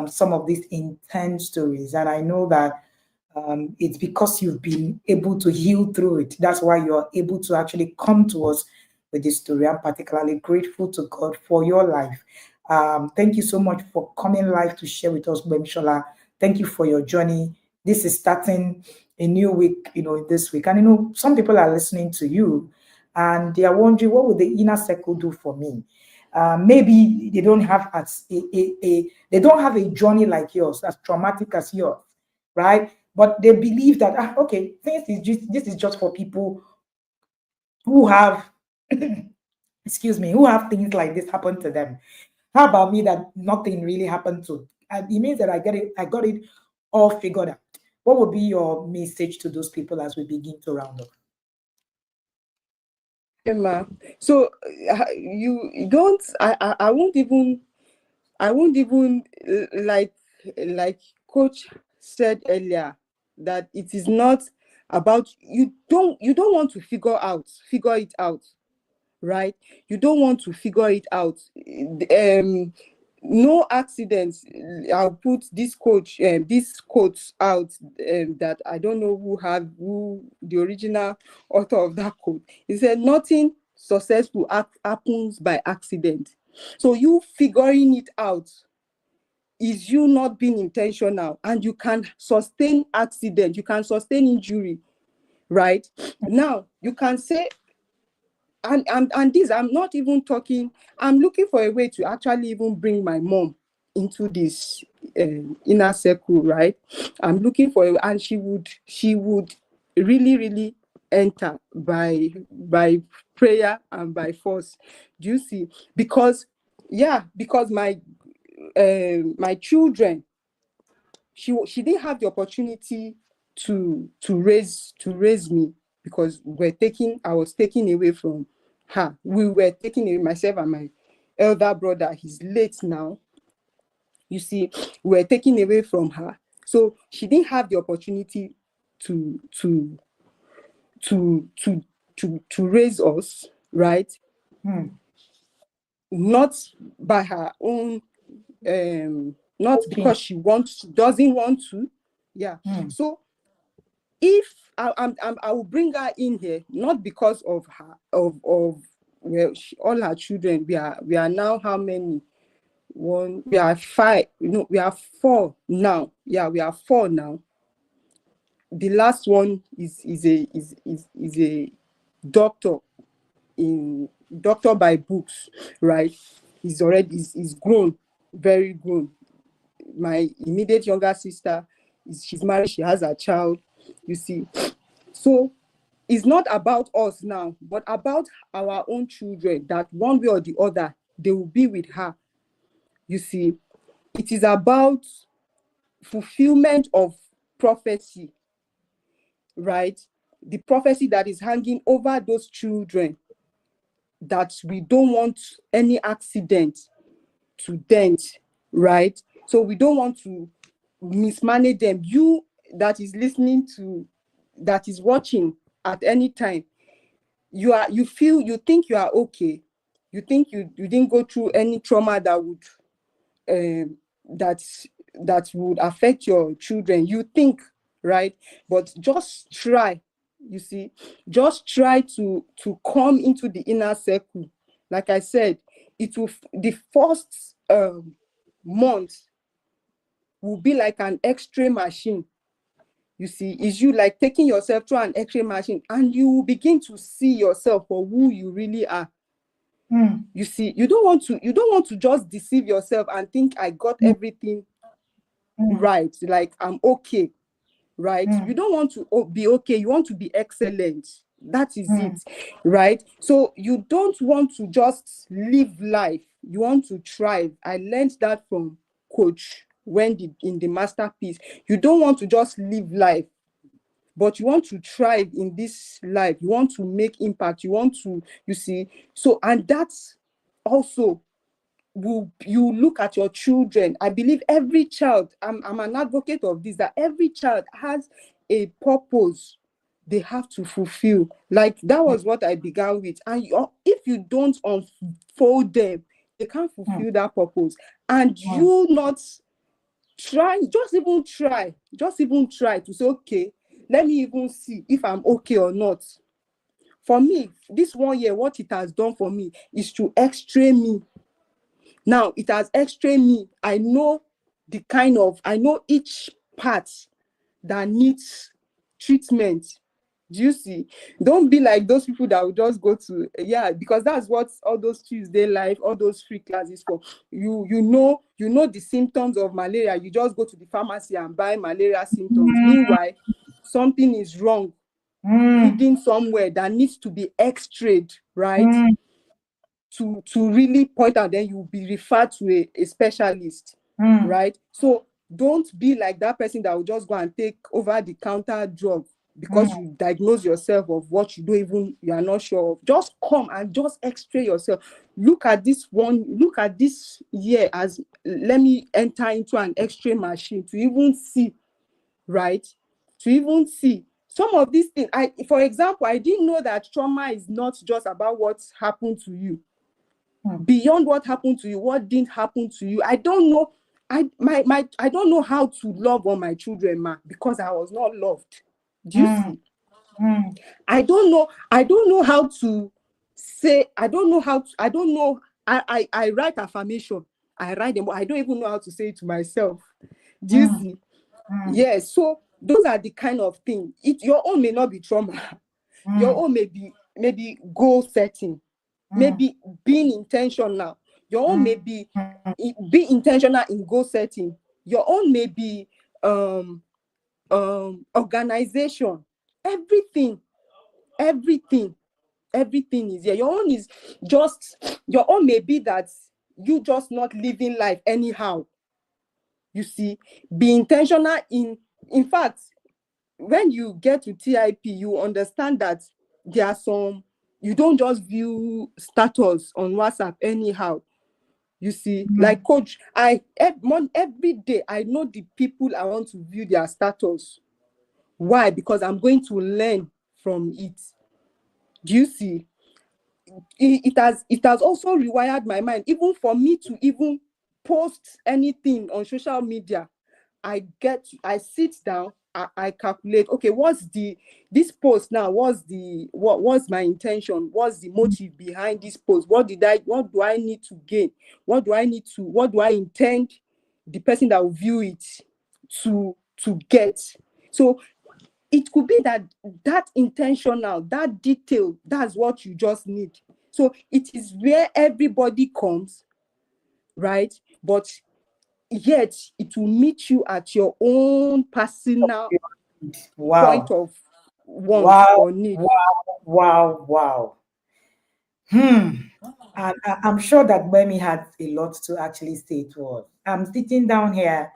some of these intense stories. And I know that it's because you've been able to heal through it. That's why you're able to actually come to us with this story. I'm particularly grateful to God for your life. Thank you so much for coming live to share with us, Gbemisola. Thank you for your journey. This is starting a new week, this week. And some people are listening to you and they are wondering, what would the inner circle do for me? Maybe they don't have they don't have a journey like yours, as traumatic as yours, right? But they believe that okay, this is just for people who have excuse me, who have things like this happen to them. How about me that nothing really happened to? And it means that I got it all figured out. What would be your message to those people as we begin to round up? Emma, so you don't. I won't even. Like Coach said earlier, that it is not about you. Don't want to figure it out, right? You don't want to figure it out. No accidents. I'll put this quotes out, that I don't know who the original author of that quote. He said, "Nothing successful happens by accident." So you figuring it out is you not being intentional, and you can sustain accident, you can sustain injury, right? Now you can say, and this, I'm not even talking, I'm looking for a way to actually even bring my mom into this inner circle, right? I'm looking for and she would really, really enter by prayer and by force. Do you see? Because my children, she didn't have the opportunity to raise me, because I was taken away from her. We were taken away, myself and my elder brother. He's late now. You see, we were taken away from her, so she didn't have the opportunity to to to raise us, right? Hmm. Not by her own, not Okay. because doesn't want to. Yeah. Hmm. So if I will bring her in here, not because of her, well, all her children. We are now how many? We are five. We are four now. Yeah, we are four now. The last one is a doctor, in doctor by books, right? He's grown, very grown. My immediate younger sister, she's married, she has a child, you see. So it's not about us now, but about our own children, that one way or the other they will be with her. You see, it is about fulfillment of prophecy, right? The prophecy that is hanging over those children, that we don't want any accident to dent, right? So we don't want to mismanage them. You that is listening to, that is watching at any time, you think you are okay. You think you didn't go through any trauma that would um that that would affect your children. You think, right? But just try, you see, just try to come into the inner circle. Like I said, the first month will be like an X-ray machine. You see, is you like taking yourself through an X-ray machine, and you will begin to see yourself for who you really are. Hmm. You see, you don't want to just deceive yourself and think I got Hmm. everything Hmm. right, like I'm okay, right? Hmm. You don't want to be okay, you want to be excellent. That is Hmm. it, right? So you don't want to just live life, you want to thrive. I learned that from Coach Wendy in the masterpiece. You don't want to just live life, but you want to thrive in this life. You want to make impact. You want to, you see. So, and that's also, you look at your children. I believe every child, I'm an advocate of this, that every child has a purpose they have to fulfill. Like that was what I began with. And if you don't unfold them, can't fulfill that purpose, and you not try, just even try to say, okay, let me even see if I'm okay or not. For me, this 1 year, what it has done for me is to x-ray me. Now it has x-ray me. I know each part that needs treatment. Do you see? Don't be like those people that will just go to, because that's what all those Tuesday life, all those free classes for. You know the symptoms of malaria. You just go to the pharmacy and buy malaria symptoms. Meanwhile, something is wrong, hidden somewhere that needs to be x-rayed, right? To really point out, then you'll be referred to a specialist, right? So don't be like that person that will just go and take over-the-counter drug because you diagnose yourself of what you are not sure of. Just come and just x-ray yourself. Look at this year as, let me enter into an x-ray machine to even see, right? To even see some of these things. For example, I didn't know that trauma is not just about what happened to you. Beyond what happened to you, what didn't happen to you. I don't know. I don't know how to love on my children, ma, because I was not loved. Do you see? I don't know how to say. I write affirmation. I write them, but I don't even know how to say it to myself. Do you see? Yes. So those are the kind of thing. Your own may not be trauma. Your own may be maybe goal setting. Maybe being intentional. Your own may be intentional in goal setting. Your own may be organization. Everything is here. Your own may be that you just not living life anyhow. You see, be intentional in fact, when you get to TIP, you understand that there are some, you don't just view status on WhatsApp anyhow. You see, like coach, every day I know the people I want to view their status. Why? Because I'm going to learn from it. Do you see? It has also rewired my mind, even for me to even post anything on social media. I sit down, I calculate, okay, this post now, what's my intention? What's the motive behind this post? What do I need to gain? What do I intend the person that will view it to get? So it could be that intentional, that detail, that's what you just need. So it is where everybody comes, right? But yet it will meet you at your own personal point of want or need. Wow. And I'm sure that Gbemi had a lot to actually say to us. I'm sitting down here,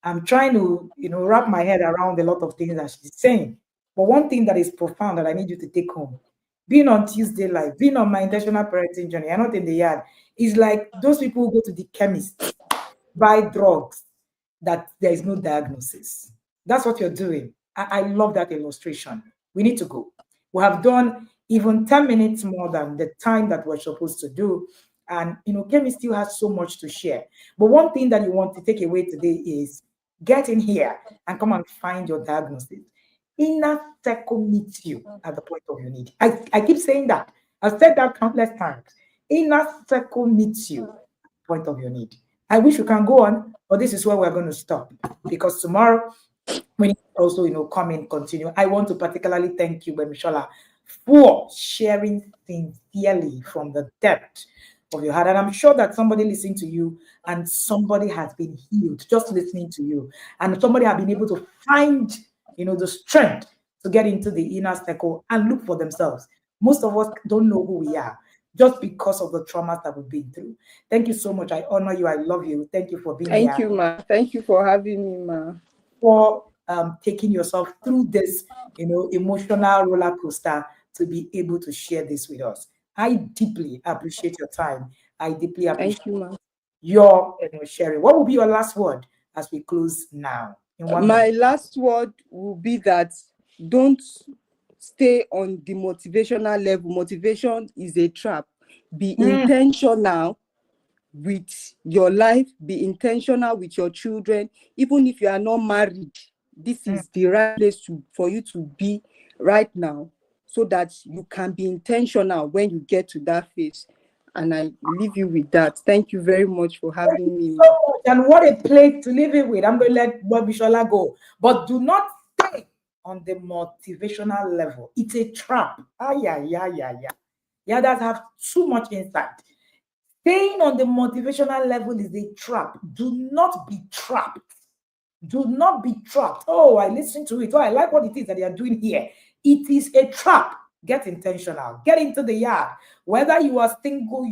I'm trying to, wrap my head around a lot of things that she's saying. But one thing that is profound that I need you to take home, being on Tuesday Live, being on my intentional parenting journey, I'm not in the yard, is like those people who go to the chemist, buy drugs, that there is no diagnosis. That's what you're doing. I love that illustration. We need to go. We have done even 10 minutes more than the time that we're supposed to do. And, Kemi still has so much to share. But one thing that you want to take away today is get in here and come and find your diagnosis. Inner circle meets you at the point of your need. I keep saying that. I've said that countless times. Inner circle meets you at the point of your need. I wish we can go on, but this is where we're going to stop because tomorrow we need to also, come and continue. I want to particularly thank you, Gbemisola, for sharing sincerely from the depth of your heart. And I'm sure that somebody listening to you and somebody has been healed just listening to you, and somebody has been able to find, the strength to get into the inner circle and look for themselves. Most of us don't know who we are just because of the traumas that we've been through. Thank you so much. I honor you. I love you. Thank you for being here. Thank you, ma. Thank you for having me, ma. For taking yourself through this, emotional roller coaster to be able to share this with us. I deeply appreciate your time. I deeply appreciate Thank you, ma. your sharing. What will be your last word as we close now? My last word will be that don't stay on the motivational level. Motivation is a trap. Be intentional. with your life, be intentional with your children. Even if you are not married, this is the right place for you to be right now, so that you can be intentional when you get to that phase. And I leave you with that. Thank you very much for having me. So much, and what a place to leave it with. I'm going to let Gbemisola go, but do not stay on the motivational level. It's a trap. Yeah, that have too much insight. Staying on the motivational level is a trap. Do not be trapped. Do not be trapped. Oh, I listened to it. Oh, I like what it is that they are doing here. It is a trap. Get intentional. Get into the yard. Whether you are single,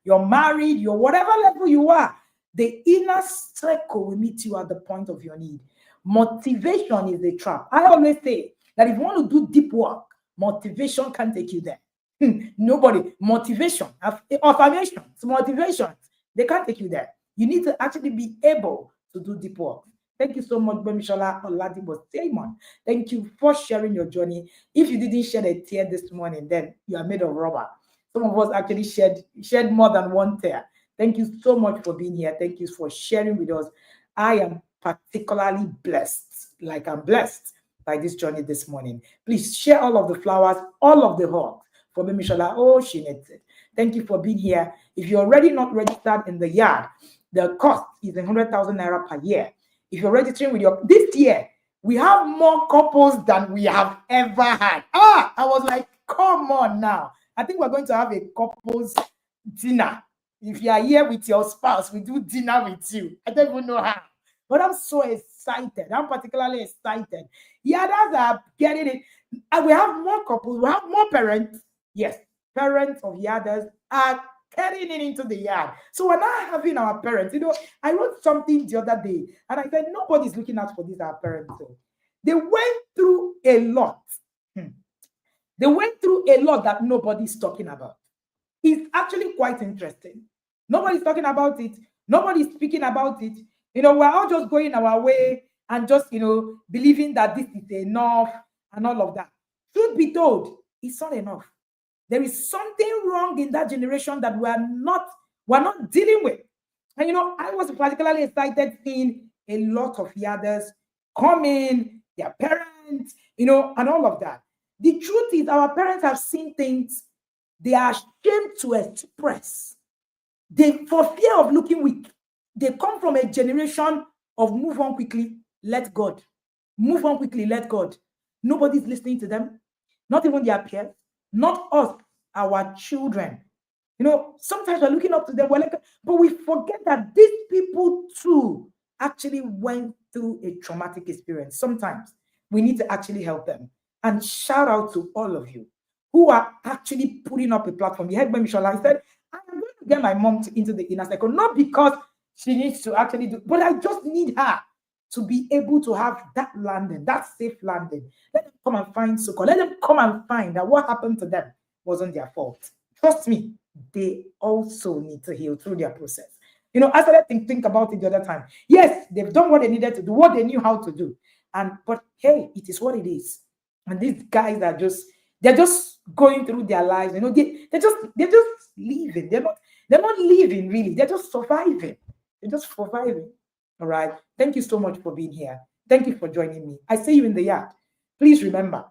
you're married, you're whatever level you are, the inner circle will meet you at the point of your need. Motivation is a trap. I always say that if you want to do deep work, motivation can take you there. Nobody. Motivation, affirmations, motivations, they can't take you there. You need to actually be able to do deep work. Thank you so much, Gbemisola Oladipo-Simeon. Thank you for sharing your journey. If you didn't shed a tear this morning, then you are made of rubber. Some of us actually shed more than one tear. Thank you so much for being here. Thank you for sharing with us. I am particularly blessed, like I'm blessed by this journey this morning. Please share all of the flowers, all of the hugs for Gbemisola. Oh, she needs it. Thank you for being here. If you're already not registered in the yard, the cost is 100,000 naira per year. If you're registering with this year, we have more couples than we have ever had. I was like, come on now. I think we're going to have a couples dinner. If you are here with your spouse, we do dinner with you. I don't even know how. But I'm so excited. I'm particularly excited. Yeah, that's are getting it. And we have more couples. We have more parents. Yes, parents of Yadas are carrying it into the yard. So we're not having our parents. I wrote something the other day, and I said, nobody's looking out for these, our parents. So they went through a lot. They went through a lot that nobody's talking about. It's actually quite interesting. Nobody's talking about it. Nobody's speaking about it. We're all just going our way and just, believing that this is enough and all of that. Truth be told, it's not enough. There is something wrong in that generation that we're not dealing with. And I was particularly excited seeing a lot of Yadas come in, their parents, and all of that. The truth is, our parents have seen things they are ashamed to express. For fear of looking weak, they come from a generation of move on quickly, let God. Move on quickly, let God. Nobody's listening to them, not even their peers, not us, our children. Sometimes we're looking up to them, but we forget that these people too actually went through a traumatic experience. Sometimes we need to actually help them. And shout out to all of you who are actually putting up a platform. You heard Gbemisola, I said, I am going to get my mom into the inner circle, not because she needs to actually do, but I just need her to be able to have that landing, that safe landing. Let them come and find Soko. Let them come and find that what happened to them wasn't their fault. Trust me, they also need to heal through their process. I started to think about it the other time. Yes, they've done what they needed to do, what they knew how to do. But hey, it is what it is. And these guys are they're just going through their lives. They're just living. They're not living really. They're just surviving. They're just surviving. All right. Thank you so much for being here. Thank you for joining me. I see you in the yard. Please remember,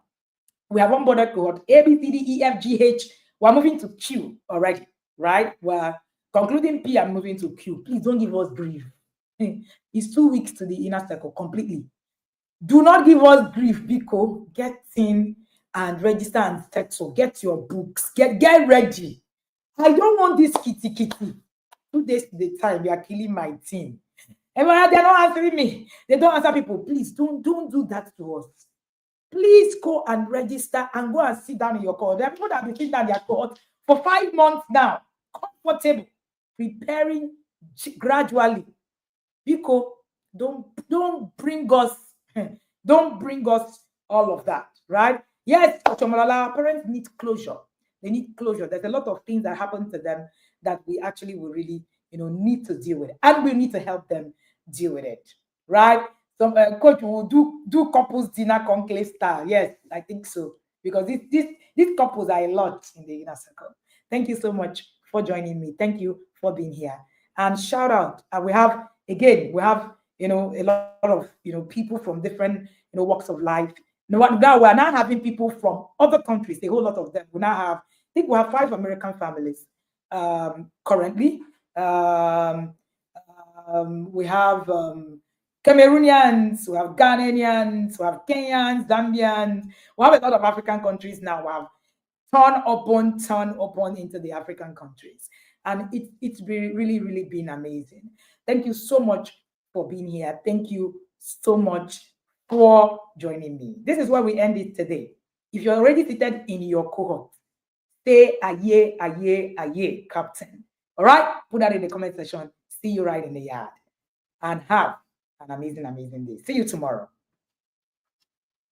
we have onboarded cohort A, B, C, D, E, F, G, H. We're moving to Q already, right? We're concluding P and moving to Q. Please don't give us grief. It's 2 weeks to the inner circle completely. Do not give us grief, Biko. Get in and register and settle. Get your books. Get ready. I don't want this kitty. 2 days to the time, you are killing my team. And they're not answering me. They don't answer people. Please don't do that to us. Please go and register and go and sit down in your cohort. There are people that have been sitting down in their cohort for 5 months now, comfortable, preparing gradually. Biko, don't bring us all of that, right? Yes, our parents need closure. They need closure. There's a lot of things that happen to them that we actually will really, need to deal with, and we need to help them deal with it, right? Some coach will do couples dinner conclave style. Yes, I think so, because these couples are a lot in the inner circle. Thank you so much for joining me. Thank you for being here. And shout out. And we have, again, we have, a lot of, people from different, walks of life. Now we're now having people from other countries, a whole lot of them. We now have, I think we have 5 American families currently. Um, we have Cameroonians, we have Ghanaians, we have Kenyans, Zambians. We have a lot of African countries now. We have turn upon into the African countries. And it's been really been amazing. Thank you so much for being here. Thank you so much for joining me. This is where we end it today. If you're already seated in your cohort, say aye, aye, aye, Captain. All right? Put that in the comment section. See you right in the yard. And have an amazing day. See you tomorrow.